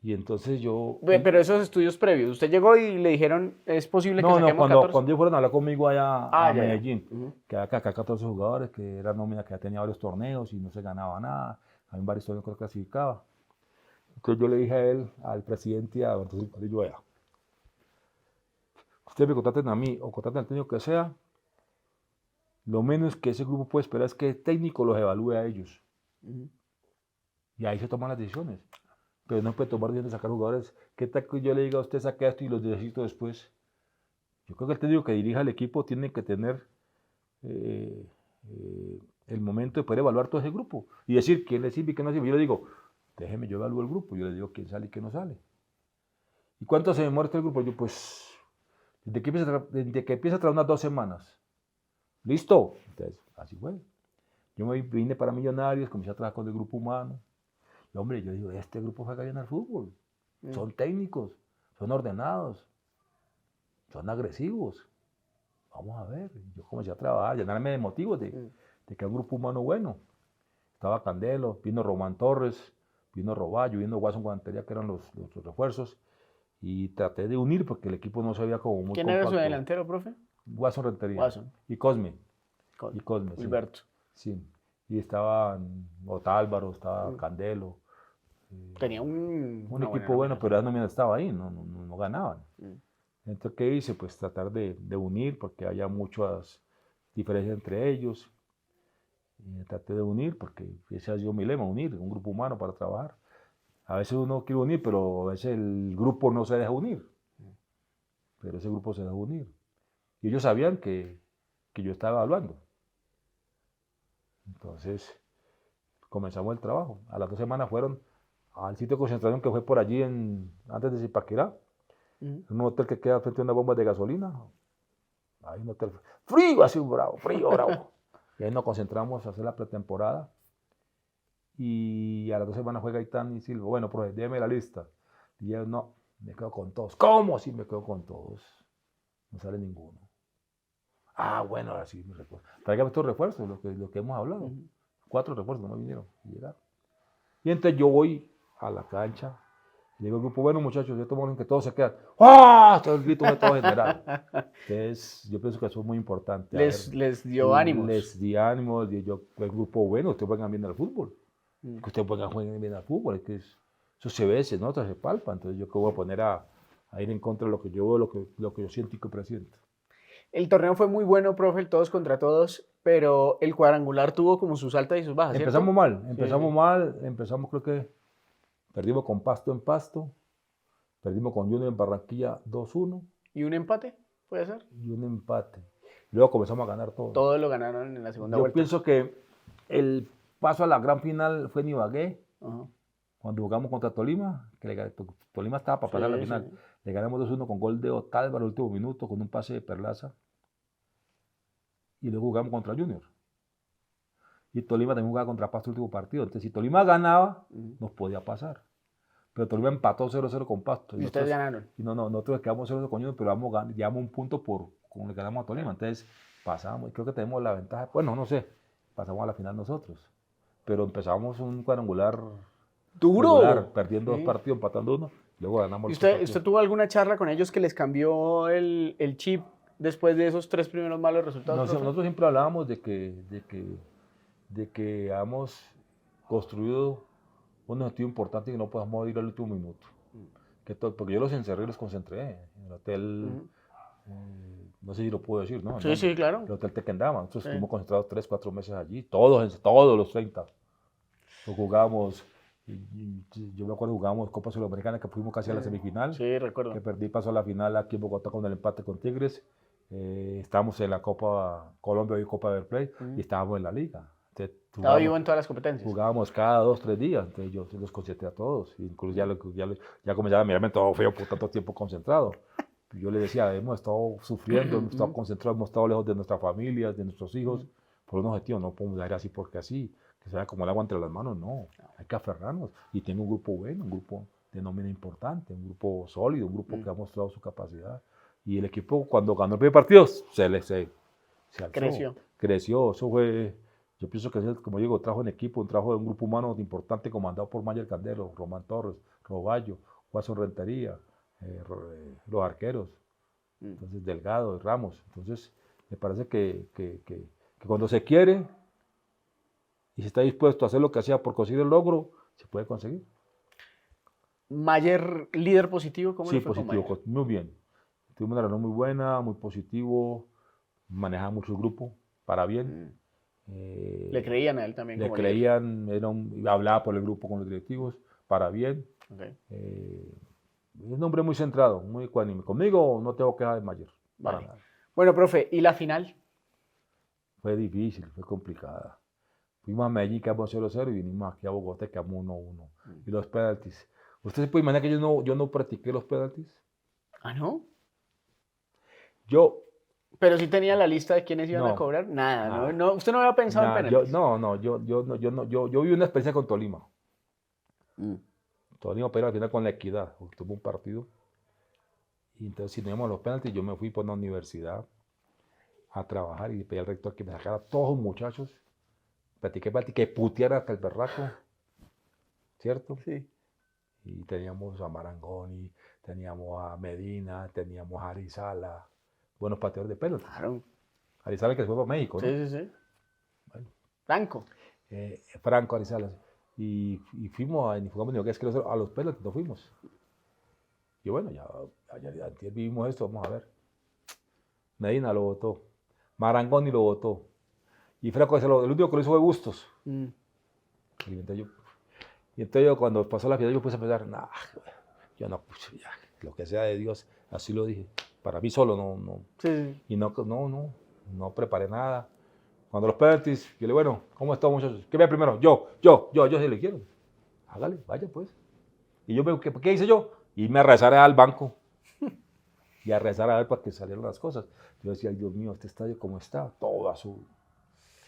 Y entonces yo... Pero esos estudios previos, usted llegó y le dijeron, ¿es posible que No, saquemos cuando 14? ellos fueron a hablar conmigo allá a Ya. Medellín, que había que sacar 14 jugadores, que era nómina que ya tenía varios torneos y no se ganaba nada, había varios torneos que no clasificaba. Entonces yo le dije a él, al presidente y a don Francisco Palillo, vea, ustedes me contraten a mí o contraten al técnico que sea, lo menos que ese grupo puede esperar es que el técnico los evalúe a ellos. Y ahí se toman las decisiones. Pero no puede tomar decisiones de sacar jugadores. ¿Qué tal que yo le diga a usted saque esto y los necesito después? Yo creo que el técnico que dirija el equipo tiene que tener el momento de poder evaluar todo ese grupo y decir quién le sirve y quién no sirve. Yo le digo, déjeme, yo evalúo el grupo. Yo le digo quién sale y quién no sale. ¿Y cuánto se demora el grupo? Yo pues, desde que empieza a traer unas 2 semanas. ¿Listo? Entonces, así fue. Yo me vine para Millonarios, comencé a trabajar con el grupo humano. Y hombre, yo digo, este grupo juega bien al fútbol. Son técnicos, son ordenados, son agresivos. Vamos a ver. Yo comencé a trabajar, llenarme de motivos de que era un grupo humano bueno. Estaba Candelo, vino Román Torres, vino Roballo, vino Watson Guantería, que eran los refuerzos. Y traté de unir porque el equipo no se veía como muy ¿Quién compacto. era su delantero, profe? Watson Rentería. Watson. Y Cosme. Y Cosme, sí. Gilberto. Sí. Y estaban Otálvaro, estaba Candelo. Tenía un equipo bueno, pero ya no estaba ahí, no ganaban. Entonces, ¿qué hice? Pues tratar de unir, porque había muchas diferencias entre ellos. Y traté de unir, porque ese ha sido mi lema, unir, un grupo humano para trabajar. A veces uno quiere unir, pero a veces el grupo no se deja unir. Pero ese grupo se dejó unir. Y ellos sabían que yo estaba evaluando. Entonces, comenzamos el trabajo. A las 2 semanas fueron al sitio de concentración que fue por allí antes de Zipaquirá, en un hotel que queda frente a unas bombas de gasolina. Hay un hotel frío, así bravo, frío, bravo. Y ahí nos concentramos a hacer la pretemporada. Y a las 2 semanas fue Gaitán y Silva. Bueno, profe, déme la lista. Y yo, no, me quedo con todos. ¿Cómo así me quedo con todos? No sale ninguno. Ah, bueno, ahora sí me recuerdo. Tráigame estos refuerzos, lo que hemos hablado. 4 refuerzos no me vinieron y llegaron. Y entonces yo voy a la cancha, le digo al grupo, bueno muchachos, de estos momentos que todos se quedan, ¡ah! Todo el grito de todo general. Entonces yo pienso que eso es muy importante. Les dio ánimos. Les di ánimos, y yo, el grupo, bueno, ustedes juegan bien al fútbol. Que ustedes jueguen bien al fútbol, es que eso se ve, se nota, se palpa. Entonces yo que voy a poner a ir en contra de lo que yo veo, lo que yo siento y que presiento. El torneo fue muy bueno, profe, el todos contra todos, pero el cuadrangular tuvo como sus altas y sus bajas, ¿cierto? Empezamos mal, creo que perdimos con Pasto en Pasto, perdimos con Junior en Barranquilla 2-1. ¿Y un empate, puede ser? Y un empate. Luego comenzamos a ganar todo. Todos lo ganaron en la segunda vuelta. Yo pienso que el paso a la gran final fue en Ibagué, cuando jugamos contra Tolima, que Tolima estaba para pasar la final. Sí. Le ganamos 2-1 con gol de Otálvaro al último minuto, con un pase de Perlaza. Y luego jugamos contra Junior. Y Tolima también jugaba contra Pasto el último partido. Entonces, si Tolima ganaba, nos podía pasar. Pero Tolima empató 0-0 con Pasto. Y ustedes ganaron. Y nosotros quedamos 0-0 con Junior, pero llevamos un punto con el que ganamos a Tolima. Entonces, pasamos. Y creo que tenemos la ventaja. Bueno, no sé. Pasamos a la final nosotros. Pero empezamos un cuadrangular duro. Perdiendo 2 partidos, empatando 1. Luego ganamos. ¿Y usted tuvo alguna charla con ellos que les cambió el chip después de esos 3 primeros malos resultados? Nosotros siempre hablábamos de que hemos construido un objetivo importante y que no podamos ir al último minuto. Porque yo los encerré y los concentré en el hotel, no sé si lo puedo decir, ¿no? Sí, claro. El hotel Tequendama. Nosotros estuvimos concentrados 3-4 meses allí, todos los 30. Jugábamos, yo me acuerdo, jugábamos Copa Sudamericana, que fuimos casi a la semifinal. Sí, recuerdo. Que perdí, pasó a la final aquí en Bogotá con el empate con Tigres. Estábamos en la Copa Colombia y Copa del Play Mm. y estábamos en la liga. Entonces, Estaba vivo en todas las competencias. jugábamos cada 2, 3 días, entonces yo los concentré a todos, incluso ya comenzaba a mirarme todo feo por tanto tiempo concentrado. Yo le decía, hemos estado sufriendo, hemos estado concentrados, hemos estado lejos de nuestras familias, de nuestros hijos, por un objetivo, no podemos dar así porque así, que se vaya como el agua entre las manos, no, hay que aferrarnos. Y tengo un grupo bueno, un grupo de nómina importante, un grupo sólido, un grupo que ha mostrado su capacidad. Y el equipo, cuando ganó el primer partido, se alzó, creció, eso fue... Yo pienso que, como digo, trabajo en equipo, un trabajo de un grupo humano importante comandado por Mayer Candelo, Román Torres, Roballo, Watson Rentería, los arqueros, entonces Delgado, Ramos. Entonces, me parece que cuando se quiere y se está dispuesto a hacer lo que hacía por conseguir el logro, se puede conseguir. Mayer, líder positivo, ¿cómo Sí, le fue con positivo, Mayer? muy bien. Tuvimos una reunión muy buena, muy positivo, manejaba mucho el grupo, para bien. Le creían a él también Le como creían, hablaba por el grupo con los directivos, para bien. líder. Es un hombre muy centrado, muy ecuánime. Conmigo no tengo queja de Mayer, para Vale. nada. Bueno, profe, ¿y la final? Fue difícil, fue complicada. Fuimos a Medellín, quedamos 0-0 y vinimos aquí a Bogotá, quedamos 1-1. Y los penaltis. ¿Usted se puede imaginar que yo no practiqué los penaltis? ¿Ah, no? Yo, Pero sí tenía la lista de quiénes iban a No, cobrar. Nada, nada. ¿no? Usted no había pensado en penaltis. yo viví una experiencia con Tolima. Mm. Tolima pero al final con la Equidad, porque tuvo un partido. Y entonces si no íbamos a los penaltis, yo me fui por la universidad a trabajar y le pedí al rector que me sacara a todos los muchachos. Practiqué, puteara hasta el berraco, ¿cierto? Sí. Y teníamos a Marangoni, teníamos a Medina, teníamos a Arizala, buenos pateadores de penaltis. Claro. Arizala que se fue para México, ¿no? Sí. Bueno. Franco. Franco Arizala. Y fuimos a los penaltis, no fuimos. Y bueno, ya vivimos esto, vamos a ver. Medina lo votó, Marangoni lo votó. Y Franco, el único que lo hizo fue Bustos. Y entonces yo cuando pasó la final yo puse a pensar, nah, yo no, pues, ya, lo que sea de Dios, así lo dije. Para mí solo no. Sí. Y no preparé nada. Cuando los penaltis, yo le digo, bueno, ¿cómo están muchachos? ¿Qué ve primero? Yo si le quiero. Hágale, vaya pues. Y yo veo, ¿qué hice yo? Y me a rezar al banco. Y a rezar a ver para que salieran las cosas. Yo decía, Dios mío, este estadio cómo está, todo azul.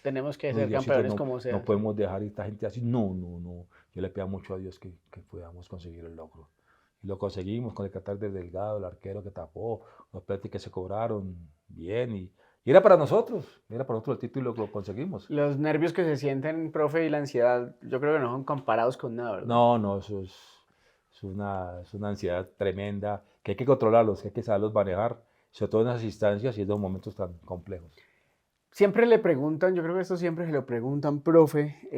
Tenemos que No, ser Diosito, campeones como sea. No podemos dejar a esta gente así. No. Yo le pido mucho a Dios que podamos conseguir el logro. Y lo conseguimos con el Qatar del Delgado, el arquero que tapó, los penaltis que se cobraron bien. Y era para nosotros el título y lo conseguimos. Los nervios que se sienten, profe, y la ansiedad, yo creo que no son comparados con nada, ¿verdad? No, eso es una ansiedad tremenda, que hay que controlarlos, que hay que saberlos manejar, sobre todo en esas instancias y en esos momentos tan complejos. Siempre le preguntan, yo creo que esto siempre se lo preguntan, profe,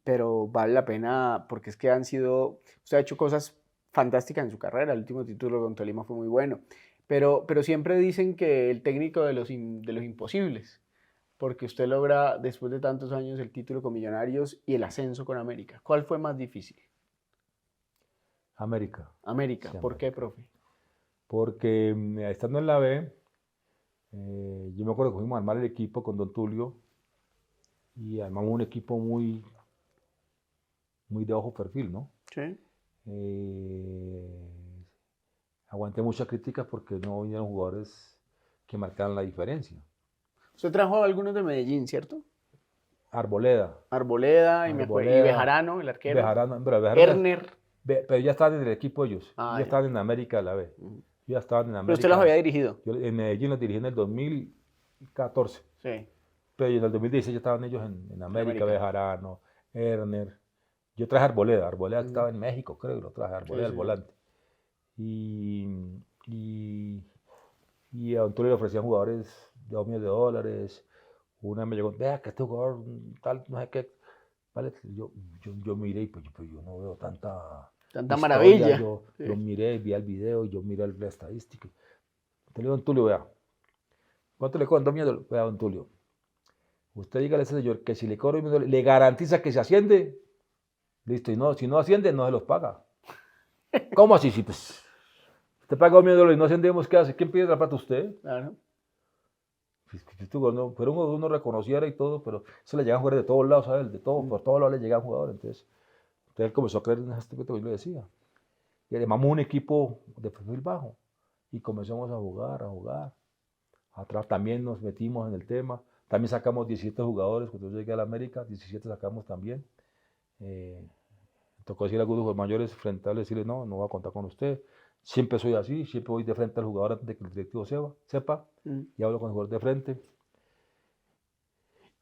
pero vale la pena porque es que usted ha hecho cosas fantásticas en su carrera, el último título con Tolima fue muy bueno, pero siempre dicen que el técnico de los imposibles, porque usted logra después de tantos años el título con Millonarios y el ascenso con América. ¿Cuál fue más difícil? América. América, Sí, ¿por qué, América. profe? Porque estando en la B, yo me acuerdo que fuimos a armar el equipo con Don Tulio y armamos un equipo muy de bajo perfil, ¿no? Sí. Aguanté muchas críticas porque no vinieron jugadores que marcaran la diferencia. Usted trajo a algunos de Medellín, ¿cierto? Arboleda. Arboleda y Bejarano, el arquero. Bejarano Erner. pero ya estaban en el equipo ellos. Ah, ya ya. estaban en América de la B. Ya estaban en América. Pero usted los había dirigido. Yo en Medellín los dirigí en el 2014. Sí. Pero en el 2016 ya estaban ellos en América, América. Bejarano, Erner. Yo traje a Arboleda. Arboleda estaba en México, creo que lo traje. Arboleda, Sí. el volante. Y a Antonio le ofrecían jugadores de $2 millones. Una me llegó, vea que este jugador tal, no sé qué. Vale, yo miré y pues yo no veo tanta historia. Maravilla. Yo Sí. miré, vi el video y yo miré la estadística. Entonces le digo a Don Tulio, vea, ¿cuánto le cobran? $2 millones. Vea, Don Tulio, usted dígale a ese señor que si le cobra $1 millón, le garantiza que se asciende. Listo, y no, si no asciende, no se los paga. ¿Cómo así? Si pues, usted paga $1 millón y no ascendemos, ¿qué hace? ¿Quién pide la plata? ¿Usted? Claro. Pero uno reconociera y todo, pero eso le llegan jugadores de todos lados a él, de todo, por todos lados le llegan jugadores. Entonces él comenzó a creer en este que yo le decía. Y armamos un equipo de perfil bajo y comenzamos a jugar. Atrás también nos metimos en el tema. También sacamos 17 jugadores. Cuando yo llegué a la América, 17 sacamos también. Tocó decir a algunos mayores frente a él, decirle, no voy a contar con usted. Siempre soy así, siempre voy de frente al jugador antes de que el directivo sepa. Y hablo con el jugador de frente.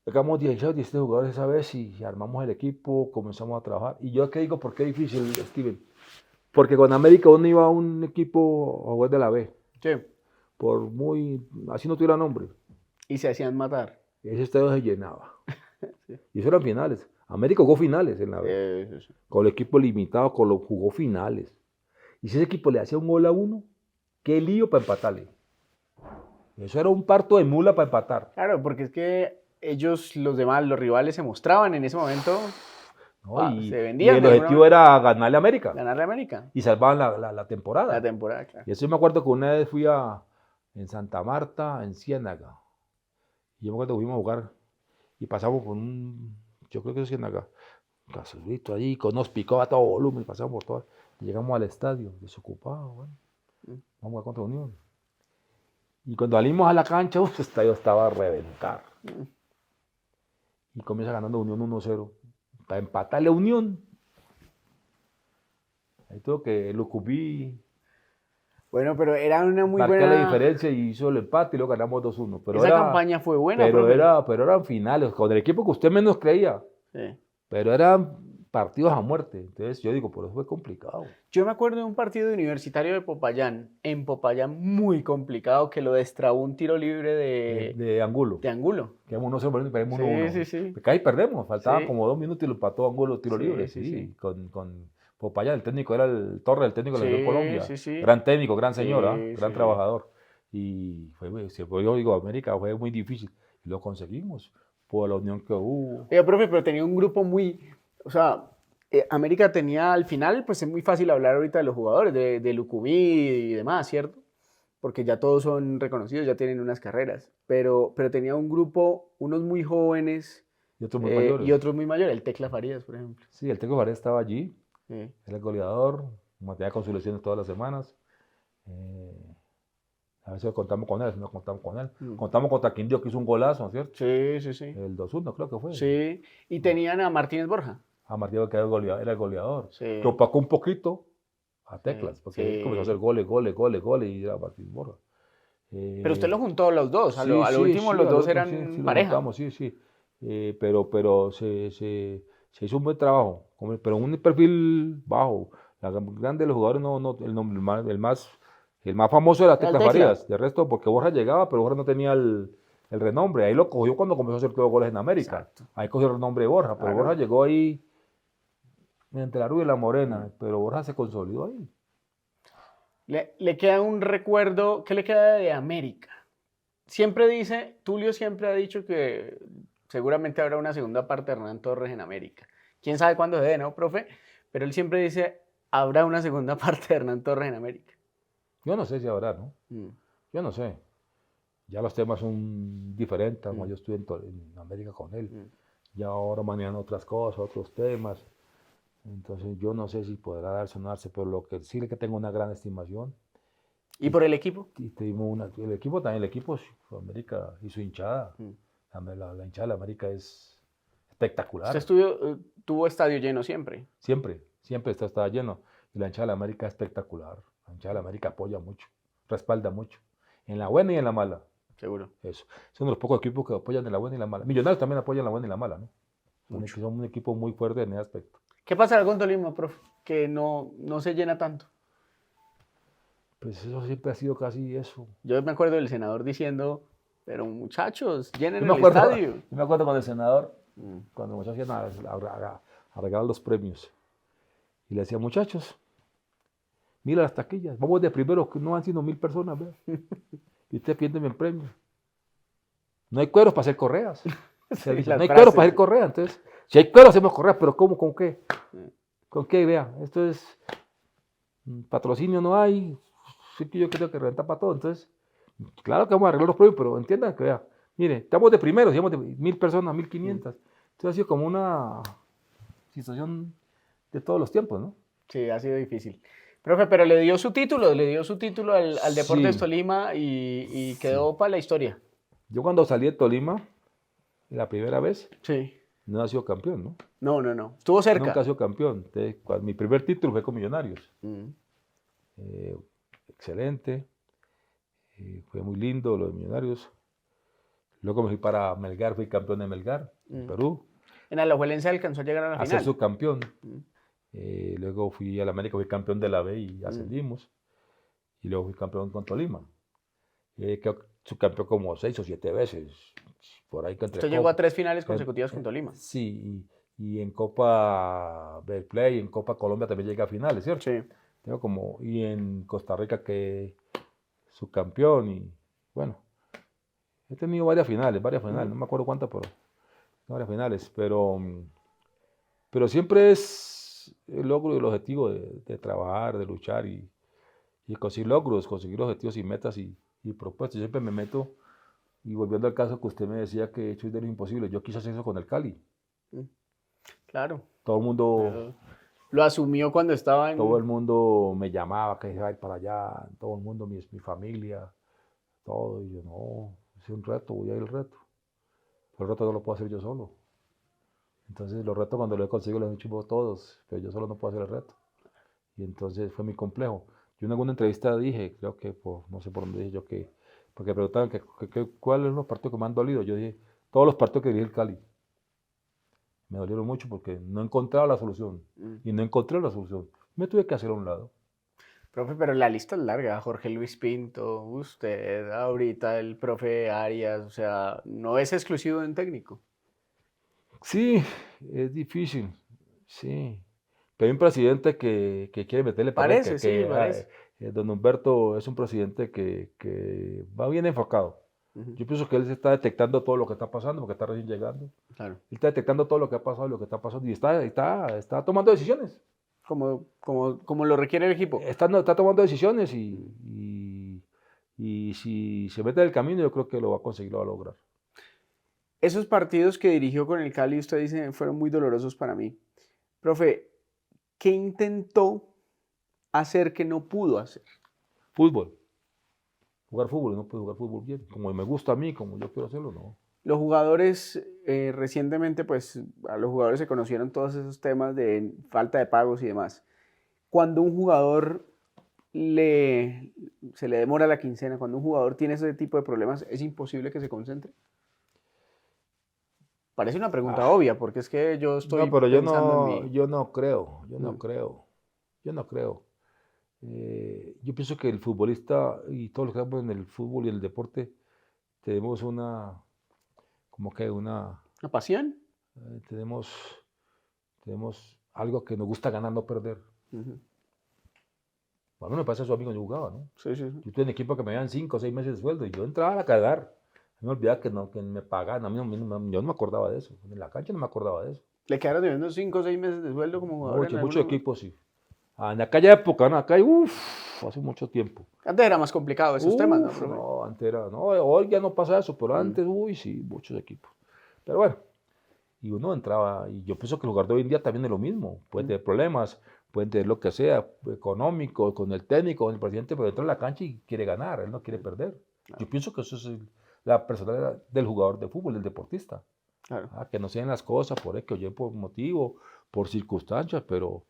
Sacamos 16 o 17 jugadores esa vez y armamos el equipo, comenzamos a trabajar. Y yo qué digo, ¿por qué es difícil, Steven? Porque con América uno iba a un equipo a jugar de la B. Sí. Así no tuviera nombre. Y se hacían matar. Ese estadio se llenaba. Sí. Y eso eran finales. América jugó finales en la B. Sí. Con el equipo limitado, jugó finales. Y si ese equipo le hacía un gol a uno, qué lío para empatarle. Eso era un parto de mula para empatar. Claro, porque es que ellos, los demás, los rivales se mostraban en ese momento. ¿No? Y se vendían. Y el objetivo era ganarle a América. Ganarle a América. Y salvaban la temporada. La temporada, claro. Y eso yo me acuerdo que una vez fui en Santa Marta, en Ciénaga. Y yo me acuerdo que fuimos a jugar y pasamos por yo creo que es Ciénaga, un casolito allí, con unos picos a todo volumen, pasamos por todo. Y llegamos al estadio, desocupado, bueno. Vamos a jugar contra Unión. Y cuando salimos a la cancha, el estadio estaba a reventar. Y comienza ganando Unión 1-0. Para empatarle a Unión. Ahí tuvo que Lucubí. Bueno, pero era una muy marcó buena. la diferencia y hizo el empate y lo ganamos 2-1. Pero esa campaña fue buena, pero eran finales, con el equipo que usted menos creía. Sí. Pero eran partidos a muerte. Entonces yo digo, por eso fue complicado. Yo me acuerdo de un partido universitario de Popayán, en Popayán muy complicado, que lo destrabó un tiro libre de Angulo. De Angulo. Quedamos 1-0 y perdimos 1-1. Sí. Ahí perdemos, faltaban como 2 minutos y lo empató Angulo tiro libre. Sí. Con Popayán, el técnico era el Torre, el técnico de la Colombia. Sí. Gran técnico, gran señor, gran trabajador. Y yo digo, América fue muy difícil. Y lo conseguimos por la unión que hubo. Oiga, profe, pero tenía un grupo muy... O sea, América tenía al final, pues es muy fácil hablar ahorita de los jugadores, de Lucumí y demás, ¿cierto? Porque ya todos son reconocidos, ya tienen unas carreras. Pero tenía un grupo, unos muy jóvenes y otros muy mayores. Y otros muy mayores, el Tecla Farías, por ejemplo. Sí, el Tecla Farías estaba allí. Sí. Era el goleador, mantenía con sus lesiones todas las semanas. A veces contamos con él, no contamos con él. Contamos contra Quindío, que hizo un golazo, ¿cierto? Sí. El 2-1 creo que fue. Sí, y tenían a Martínez Borja. A Martínez, que era el goleador. Sí. Que opacó un poquito a Teclas, porque él comenzó a hacer goles, y era Martínez Borja. Pero usted lo juntó a los dos, a lo último los dos eran pareja. Sí. Pero se hizo un buen trabajo, pero un perfil bajo. La grande de los jugadores, el más famoso era Tecla Farías. De resto, porque Borja llegaba, pero Borja no tenía el renombre. Ahí lo cogió cuando comenzó a hacer todos los goles en América. Exacto. Ahí cogió el renombre de Borja, pero Borja llegó ahí entre la Rubia y la Morena, pero Borja se consolidó ahí. Le queda un recuerdo, ¿qué le queda de América? Tulio siempre ha dicho que seguramente habrá una segunda parte de Hernán Torres en América. ¿Quién sabe cuándo se dé, no, profe? Pero él siempre dice, habrá una segunda parte de Hernán Torres en América. Yo no sé si habrá, ¿no? Yo no sé. Ya los temas son diferentes, como yo estuve en América con él. Ya ahora manejan otras cosas, otros temas. Entonces yo no sé si podrá sonarse, pero lo que sí es que tengo una gran estimación. ¿Y por el equipo? El equipo también, América y su hinchada. La hinchada de la América es espectacular. ¿Usted tuvo estadio lleno siempre? Siempre estaba lleno. Y la hinchada de la América es espectacular. La hinchada de la América apoya mucho, respalda mucho, en la buena y en la mala. Seguro. Eso. Son de los pocos equipos que apoyan en la buena y la mala. Millonarios también apoyan en la buena y la mala, ¿no? Son un equipo muy fuerte en ese aspecto. ¿Qué pasará con Tolima, profe? Que no se llena tanto. Pues eso siempre ha sido casi eso. Yo me acuerdo del senador diciendo, pero muchachos, llenen el estadio. Yo me acuerdo con el senador, cuando los muchachos iban a regalar los premios. Y le decía, muchachos, mira las taquillas, vamos de primero, que no han sido 1000 personas, ¿verdad? Y usted piéndeme el premio. No hay cueros para hacer correas. Sí, no hay cueros para hacer correas. Entonces, si hay cueros, hacemos correas, pero ¿cómo? ¿Con qué? ¿Con qué? Vea, esto es patrocinio, no hay. Sí que yo creo que renta para todo. Entonces, claro que vamos a arreglar los premios, pero entiendan que, vea, Mire, estamos de primeros, digamos de 1.000 personas, 1.500. Entonces ha sido como una situación de todos los tiempos, ¿no? Sí, ha sido difícil. Profe, pero le dio su título al Deportes Sí, Tolima y sí. quedó para la historia. Yo cuando salí de Tolima, la primera vez, Sí. no ha sido campeón, ¿no? No. Estuvo Nunca ha cerca. sido campeón. Entonces, mi primer título fue con Millonarios. Mm. Eh, excelente. Fue muy lindo lo de Millonarios. Luego me fui para Melgar, fui campeón de Melgar, en Mm. Perú, En Alajuelense alcanzó a llegar a la a ser final. subcampeón. Mm. Luego fui a la América, fui campeón de la B y Mm. ascendimos. Y luego fui campeón con Tolima. Quedó subcampeón como 6 o 7 veces, por ahí que entre Usted llegó a Copa. 3 finales consecutivas con Tolima. Sí, y en Copa Betplay, en Copa Colombia también llegué a finales, ¿cierto? Sí. Tengo como, y en Costa Rica que subcampeón y bueno, he tenido varias finales, Mm. no me acuerdo cuántas, pero varias finales, pero siempre es el logro y el objetivo de trabajar, de luchar y conseguir logros, conseguir objetivos y metas y propuestas. Yo siempre me meto, y volviendo al caso que usted me decía que he hecho de lo imposible, yo quise hacer eso con el Cali. Mm. Claro. Todo el mundo, Pero lo asumió cuando estaba todo el en... mundo me llamaba que se va a ir para allá, todo el mundo, mi familia, todo, y yo no, es un reto, voy a ir al reto. Pero el reto no lo puedo hacer yo solo. Entonces los retos cuando lo he conseguido los he hecho todos, pero yo solo no puedo hacer el reto. Y entonces fue muy complejo. Yo en alguna entrevista dije, creo que no sé por dónde dije yo que, porque preguntaban cuáles son los partidos que me han dolido. Yo dije, todos los partidos que dirigí el Cali. Me dolieron mucho porque no encontraba la solución. Mm. Y no encontré la solución. Me tuve que hacer a un lado. Profe, pero la lista es larga. Jorge Luis Pinto, usted, ahorita el profe Arias, o sea, no es exclusivo de un técnico. Sí, es difícil. Sí. Pero hay un presidente que quiere meterle palanca, Parece, sí, parece. don Humberto es un presidente que va bien enfocado. Ujú. Yo pienso que él se está detectando todo lo que está pasando porque está recién llegando. Claro. Él está detectando todo lo que ha pasado y lo que está pasando y está tomando decisiones. Como lo requiere el equipo. Está tomando decisiones Mm. y si se mete en el camino, yo creo que lo va a conseguir, lo va a lograr. Esos partidos que dirigió con el Cali, usted dice, fueron muy dolorosos para mí. Profe, ¿qué intentó hacer que no pudo hacer? Fútbol. Jugar fútbol, no puedo jugar fútbol bien. Como me gusta a mí, como yo quiero hacerlo, no. Los jugadores, recientemente, pues a los jugadores se conocieron todos esos temas de falta de pagos y demás. Cuando un jugador se le demora la quincena, cuando un jugador tiene ese tipo de problemas, es imposible que se concentre. Parece una pregunta Ah, obvia, porque es que yo no, estoy pero pensando en mí. yo no creo, Mm. yo no creo. Yo pienso que el futbolista y todos los que estamos en el fútbol y el deporte tenemos como que ¿Una pasión? tenemos, tenemos algo que nos gusta ganar, no perder. Ujú. A mí me pasa eso a mí cuando yo jugaba, ¿no? Sí, sí, sí. Yo tuve en equipo que me daban 5 o 6 meses de sueldo y yo entraba a cagar. A mí me olvidaba que me pagaban, yo no me acordaba de eso. En la cancha no me acordaba de eso. ¿Le quedaron debiendo 5 o 6 meses de sueldo como jugador en Muchos alguna? equipos sí. En aquella época, ¿no? Acá, hace mucho tiempo. Antes era más complicado esos temas, ¿no, profe? No, antes era, no, hoy ya no pasa eso, pero Mm. antes, sí, muchos equipos. Pero bueno, y uno entraba, y yo pienso que el jugador de hoy en día también es lo mismo. Puede Mm. tener problemas, puede tener lo que sea, económico, con el técnico, con el presidente, pero entra en la cancha y quiere ganar, él no quiere perder. Claro, Yo pienso que eso es la personalidad del jugador de fútbol, del deportista. claro. Que no sean las cosas por X o Y, por motivo, por circunstancias, pero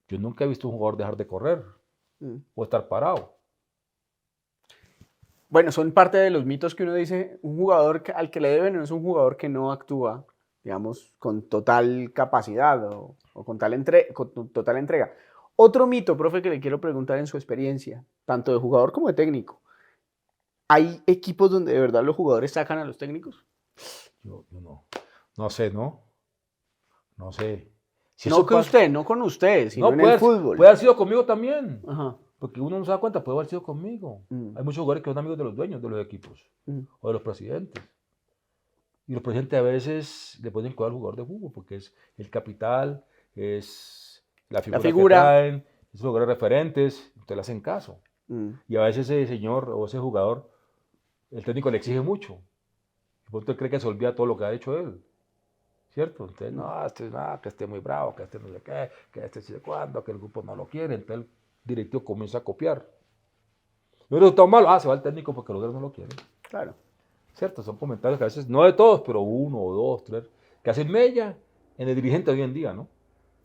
yo nunca he visto un jugador dejar de correr Mm. o estar parado. Bueno, son parte de los mitos que uno dice, un jugador al que le deben no es un jugador que no actúa, digamos, con total capacidad o con total entrega. Otro mito, profe, que le quiero preguntar en su experiencia, tanto de jugador como de técnico. ¿Hay equipos donde de verdad los jugadores sacan a los técnicos? Yo no sé, ¿no? No sé. Si No eso que pasa, usted, no con usted, sino no, en el puede fútbol. haber sido conmigo también. Ajá. Porque uno no se da cuenta, puede haber sido conmigo. Mm. Hay muchos jugadores que son amigos de los dueños de los equipos Mm. o de los presidentes. Y los presidentes a veces le ponen cuidado al jugador de fútbol porque es el capital, es la La figura que figura. traen, esos jugadores referentes, entonces le hacen caso. Mm. Y a veces ese señor o ese jugador, el técnico le exige mucho. Usted cree que se olvida todo lo que ha hecho él, ¿cierto? Entonces, no, que esté muy bravo, que este no sé qué, que este sí sé cuándo, que el grupo no lo quiere. Entonces el directivo comienza a copiar. Y uno está malo, se va el técnico porque los otros no lo quieren. Claro. ¿Cierto? Son comentarios que a veces, no de todos, pero uno o dos, tres, que hacen mella en el dirigente hoy en día, ¿no?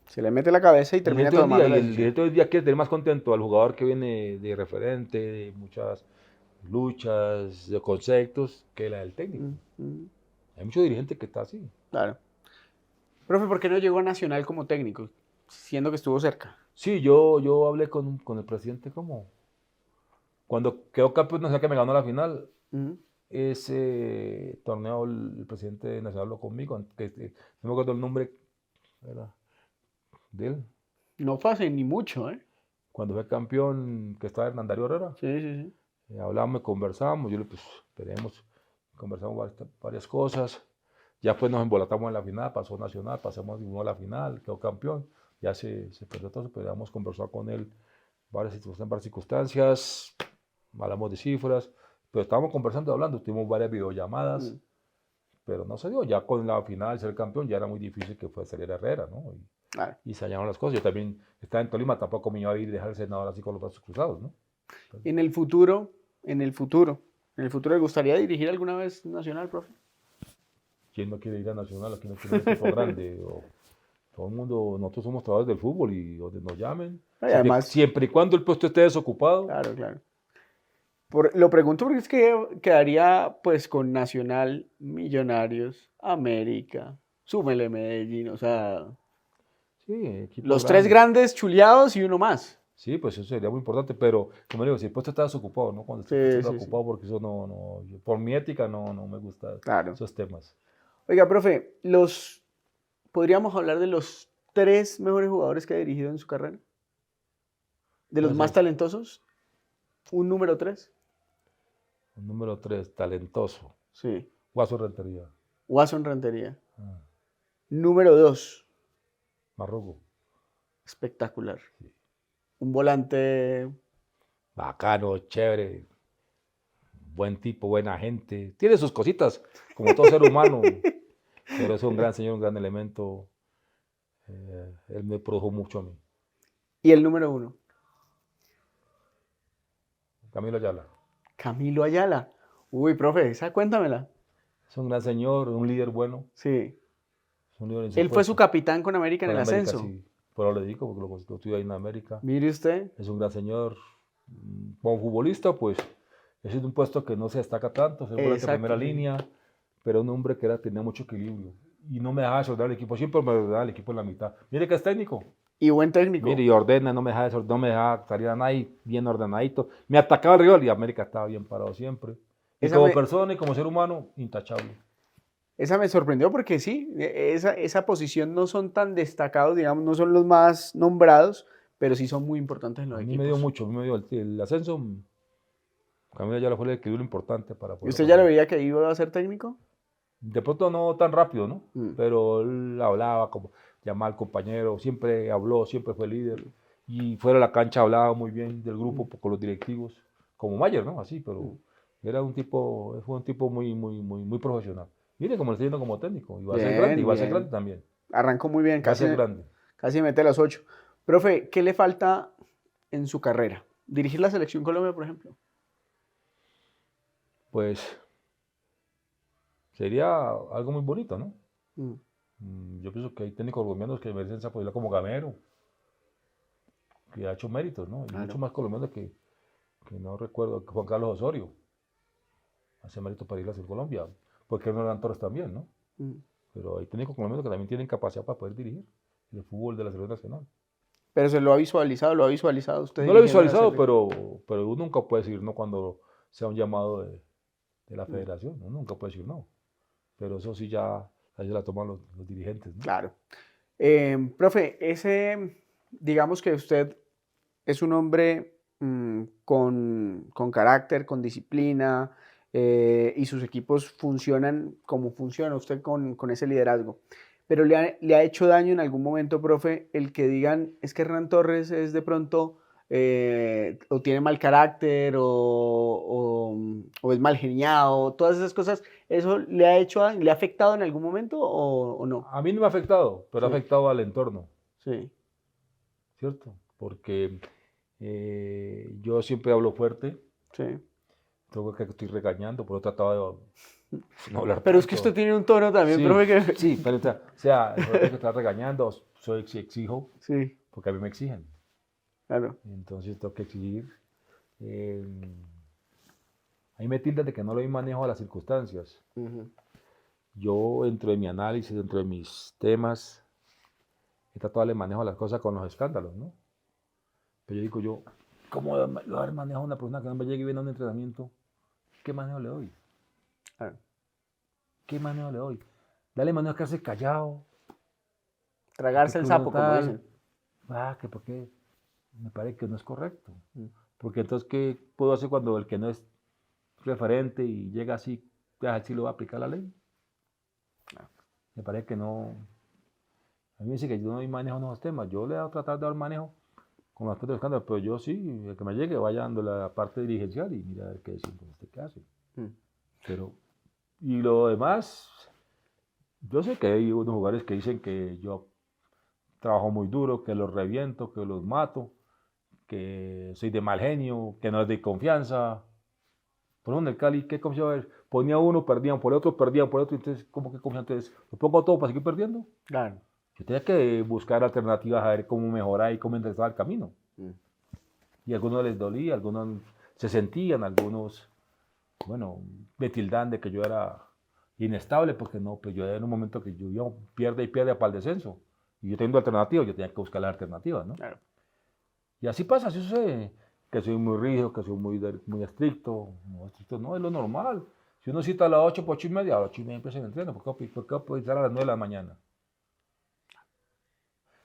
Se le mete la cabeza y El termina dirigente hoy en tomando día, la y el decisión. dirigente hoy en día quiere tener más contento al jugador que viene de referente, de muchas luchas, de conceptos, que la del técnico. Hay mucho dirigente que está así. Claro. Profe, ¿por qué no llegó a Nacional como técnico, siendo que estuvo cerca? Sí, yo hablé con el presidente como cuando quedó campeón nacional que me ganó la final. Ese torneo el presidente nacional habló conmigo, no me acuerdo el nombre era de él. No fue hace ni mucho, ¿eh? Cuando fue campeón, que estaba Hernandario Herrera, Sí, sí, sí. hablamos, conversamos, yo le pues esperemos, conversamos varias cosas. Ya pues nos embolatamos en la final, pasó Nacional, pasamos a la final, quedó campeón, ya se perdió todo, pero hemos conversado con él varias circunstancias, hablamos de cifras, pero estábamos conversando, hablando, tuvimos varias videollamadas, pero no se dio, ya con la final, ser campeón, ya era muy difícil que saliera Herrera, ¿no? Claro. Y se hallaron las cosas, yo también estaba en Tolima, tampoco me iba a ir y dejar el senador así con los brazos cruzados, ¿no? En el futuro, ¿le gustaría dirigir alguna vez Nacional, profe? ¿Quién no quiere ir a Nacional? ¿Quién no quiere un equipo grande? Todo el mundo, nosotros somos trabajadores del fútbol y donde nos llamen, Además, siempre y cuando el puesto esté desocupado. claro, claro. Lo pregunto porque es que quedaría pues con Nacional, Millonarios, América, súmele Medellín, o sea, Sí, equipo los grande. tres grandes chuleados y uno más. Sí, pues eso sería muy importante, pero como digo, si el puesto está desocupado, ¿no? Cuando el puesto está ocupado, porque eso por mi ética no me gusta Claro. esos temas. Oiga, profe, ¿podríamos hablar de los tres mejores jugadores que ha dirigido en su carrera? ¿De los más talentosos? ¿Un número 3? Un número 3, talentoso. Sí. Guaso Rentería. Watson Rentería. Número 2. Marrugo. Espectacular. Sí. Un volante bacano, chévere, buen tipo, buena gente. Tiene sus cositas, como todo ser humano, pero es un gran señor, un gran elemento. Él me produjo mucho a mí. ¿Y el número 1? Camilo Ayala. Camilo Ayala. Uy, profe, esa cuéntamela. Es un gran señor, un líder bueno. Sí. Es un líder en Él fue su capitán con América en el ascenso. Sí, pero le digo, porque lo estuve ahí en América. Mire usted. Es un gran señor. Como futbolista, pues, ese es un puesto que no se destaca tanto, es volante de primera línea, pero un hombre que tenía mucho equilibrio. Y no me dejaba desordenar el equipo, siempre me ordenaba el equipo en la mitad. Mire que es técnico. Y buen técnico. Mire, y ordena, no me dejaba salir a nadie, bien ordenadito. Me atacaba el rival y América estaba bien parado siempre. Y como persona y como ser humano, intachable. Esa me sorprendió porque sí, esa posición no son tan destacados, digamos, no son los más nombrados, pero sí son muy importantes en los equipos. A mí me dio mucho, a mí me dio el ascenso. Camilo ya fue el equilibrio importante para poder. ¿Y usted ya lo veía que iba a ser técnico? De pronto no tan rápido, ¿no? Pero él hablaba, como llamaba al compañero, siempre habló, siempre fue líder. Y fuera de la cancha hablaba muy bien del grupo con los directivos, como Mayer, ¿no? Así, pero fue un tipo muy profesional. Mire cómo le está yendo como técnico, y va a ser grande, y va a ser grande también. Arrancó muy bien, casi grande. Casi mete las 8. Profe, ¿qué le falta en su carrera? ¿Dirigir la Selección Colombia, por ejemplo? Pues sería algo muy bonito, ¿no? Yo pienso que hay técnicos colombianos que merecen esa posibilidad, como Gamero, que ha hecho méritos, ¿no? Y muchos más colombianos que no recuerdo, Juan Carlos Osorio hace méritos para ir a Colombia, porque Hernán Torres también, ¿no? Pero hay técnicos colombianos que también tienen capacidad para poder dirigir el fútbol de la selección nacional. Pero se lo ha visualizado usted. No lo he visualizado, pero uno nunca puede decir no cuando sea un llamado de la federación, uno nunca puede decir no. Pero eso sí ya la toman los dirigentes, ¿no? Claro. Profe, digamos que usted es un hombre con carácter, con disciplina, y sus equipos funcionan como funciona usted con ese liderazgo. Pero le ha hecho daño en algún momento, profe, el que digan, es que Hernán Torres es de pronto o tiene mal carácter, o es mal geniado, todas esas cosas, ¿eso le le ha afectado en algún momento o no? A mí no me ha afectado, pero ha Sí, afectado al entorno, sí, ¿cierto? Porque yo siempre hablo fuerte, sí. tengo que estoy regañando, pero he tratado de no hablar Pero es que usted tanto. tiene un tono también, Sí, profe, que... sí, pero o sea, yo tengo que estar regañando, soy exijo, Sí, porque a mí me exigen. claro. Entonces tengo que exigir. Eh, ahí me tildan de que no le doy manejo a las circunstancias. Ujú. Yo, dentro de mi análisis, dentro de mis temas, he tratado de darle manejo a las cosas con los escándalos, ¿no? Pero yo digo yo, ¿cómo le voy a dar manejo a una persona que no me llegue bien a un entrenamiento? ¿Qué manejo le doy? Claro. ¿Qué manejo le doy? Dale manejo a quedarse callado, a que Tragarse el uno sapo, como tal, dicen. que porque me parece que no es correcto. Mm. Porque entonces, ¿qué puedo hacer cuando el que no es referente y llega así, así lo va a aplicar la ley? Me parece que no. A mí me dice que yo no doy manejo en esos temas. Yo le voy a tratar de dar manejo con los aspectos de escándalo, pero yo sí, el que me llegue, vaya dando la parte dirigencial y mira a ver qué decimos, usted qué hace. Mm. Pero, y lo demás, yo sé que hay unos lugares que dicen que yo trabajo muy duro, que los reviento, que los mato, que soy de mal genio, que no les doy confianza. Por ejemplo, en el Cali, ¿qué confianza va a haber? Ponía uno, perdían por el otro, perdían por el otro, entonces, ¿cómo que confianza es? ¿Lo pongo todo para seguir perdiendo? Claro. Yo tenía que buscar alternativas a ver cómo mejorar y cómo enderezar el camino. Mm. Y a algunos les dolía, algunos se sentían, algunos, bueno, me tildan de que yo era inestable, porque no, pues yo en un momento que yo iba pierde y pierde para el descenso. Y yo teniendo alternativas, yo tenía que buscar las alternativas, ¿no? Claro. Y así pasa, así sucede, que soy muy rígido, que soy muy estricto. No, estricto no, es lo normal. Si uno cita a las 8, pues 8:30, a las 8:30 empieza el entreno. ¿Por qué puedo estar a las 9 de la mañana?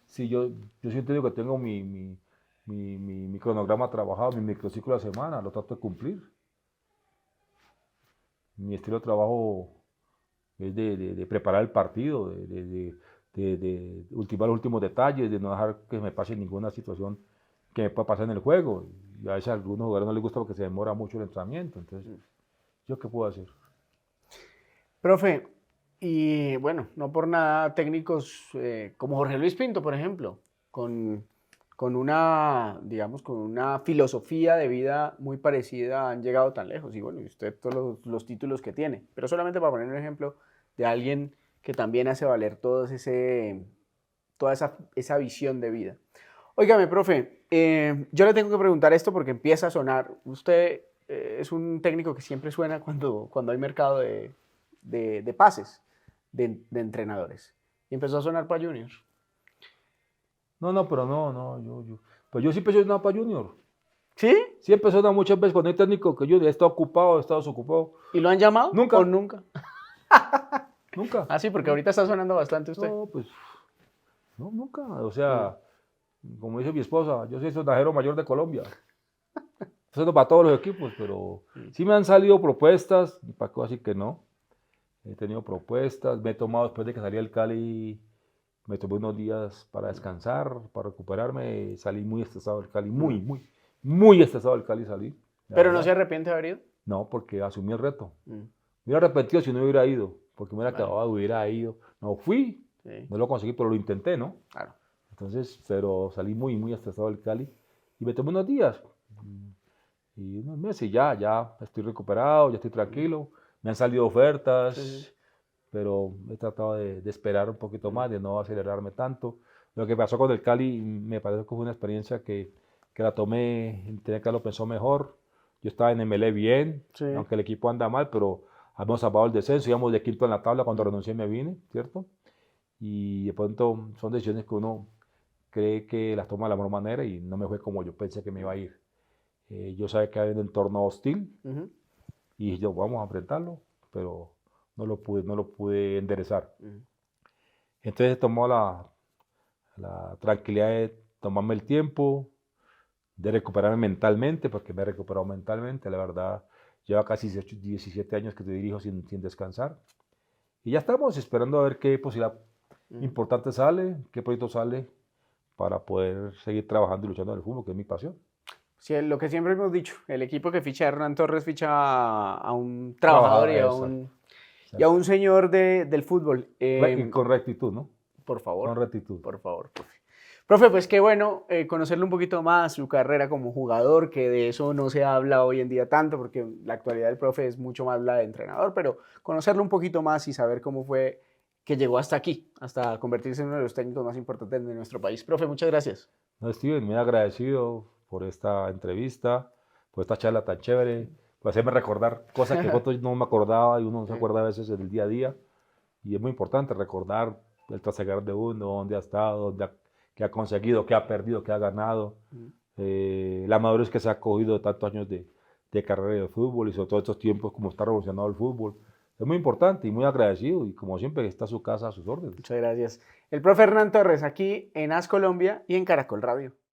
Sí, yo siempre digo que tengo mi cronograma trabajado, mi microciclo de la semana, lo trato de cumplir. Mi estilo de trabajo es de preparar el partido, de ultimar los últimos detalles, de no dejar que me pase ninguna situación que me pueda pasar en el juego. Y a veces a algunos jugadores no les gusta porque se demora mucho el entrenamiento. Entonces, ¿yo qué puedo hacer? Profe, y bueno, no por nada técnicos como Jorge Luis Pinto, por ejemplo, con una, digamos, con una filosofía de vida muy parecida han llegado tan lejos. Y bueno, y usted todos los títulos que tiene. Pero solamente para poner un ejemplo de alguien que también hace valer toda esa visión de vida. Óigame, profe, yo le tengo que preguntar esto porque empieza a sonar. Usted es un técnico que siempre suena cuando hay mercado de pases de entrenadores. Y empezó a sonar para Junior. No, no, pero no, pues yo siempre soy una para Junior. ¿Sí? Siempre suena muchas veces con el técnico que yo he estado ocupado, he estado desocupado. ¿Y lo han llamado o Nunca, nunca? nunca. Ah, sí, porque ahorita está sonando bastante usted. No, pues, no, nunca. O Mm. sea, como dice mi esposa, yo soy el sonajero mayor de Colombia. Eso no para todos los equipos, pero sí me han salido propuestas, y para así que no. He tenido propuestas, me he tomado después de que salí del Cali, me tomé unos días para descansar, para recuperarme. Salí muy estresado del Cali, Mm. muy estresado del Cali salí, la ¿Pero no se verdad. arrepiente de haber ido? No, porque asumí el reto. Mm. Me hubiera arrepentido si no hubiera ido, porque me hubiera Vale. acabado, hubiera ido. No fui, Sí, no lo conseguí, pero lo intenté, ¿no? claro. Entonces, pero salí muy estresado del Cali y me tomé unos días y unos meses y ya estoy recuperado, ya estoy tranquilo. Me han salido Sí, sí. ofertas, pero he tratado de esperar un poquito Mm. más, de no acelerarme tanto. Lo que pasó con el Cali me parece que fue una experiencia que la tomé, tenía que haberlo pensado mejor. Yo estaba en MLE bien, Sí. aunque el equipo anda mal, pero habíamos salvado el descenso, íbamos de quinto en la tabla cuando renuncié y me vine, ¿cierto? Y de pronto son decisiones que uno cree que las toma de la mejor manera y no me fue como yo pensé que me iba a ir. Yo sabía que había un entorno hostil Ujú. y dije yo, vamos a enfrentarlo, pero no lo pude enderezar. Ujú. Entonces tomó la tranquilidad de tomarme el tiempo, de recuperarme mentalmente, porque me he recuperado mentalmente, la verdad, lleva casi 17 años que te dirijo sin descansar. Y ya estamos esperando a ver qué posibilidad Ujú. importante sale, qué proyecto sale para poder seguir trabajando y luchando en el fútbol, que es mi pasión. Sí, lo que siempre hemos dicho, el equipo que ficha a Hernán Torres ficha a un trabajador y Exacto, y a exacto. un señor del fútbol. Y con rectitud, ¿no? Por favor, Con rectitud. por favor, profe. Profe, pues qué bueno conocerle un poquito más su carrera como jugador, que de eso no se habla hoy en día tanto, porque la actualidad del profe es mucho más la de entrenador, pero conocerlo un poquito más y saber cómo fue que llegó hasta aquí, hasta convertirse en uno de los técnicos más importantes de nuestro país. Profe, muchas gracias. No, Steven, muy agradecido por esta entrevista, por esta charla tan chévere, por hacerme recordar cosas que nosotros no me acordaba y uno no se acuerda a veces en el día a día. Y es muy importante recordar el trasegar de uno, dónde ha estado, qué ha conseguido, qué ha perdido, qué ha ganado, la madurez que se ha cogido de tantos años de carrera de fútbol y sobre todo estos tiempos como está revolucionado el fútbol. Es muy importante y muy agradecido y como siempre está a su casa a sus órdenes. Muchas gracias. El profe Hernán Torres aquí en AS Colombia y en Caracol Radio.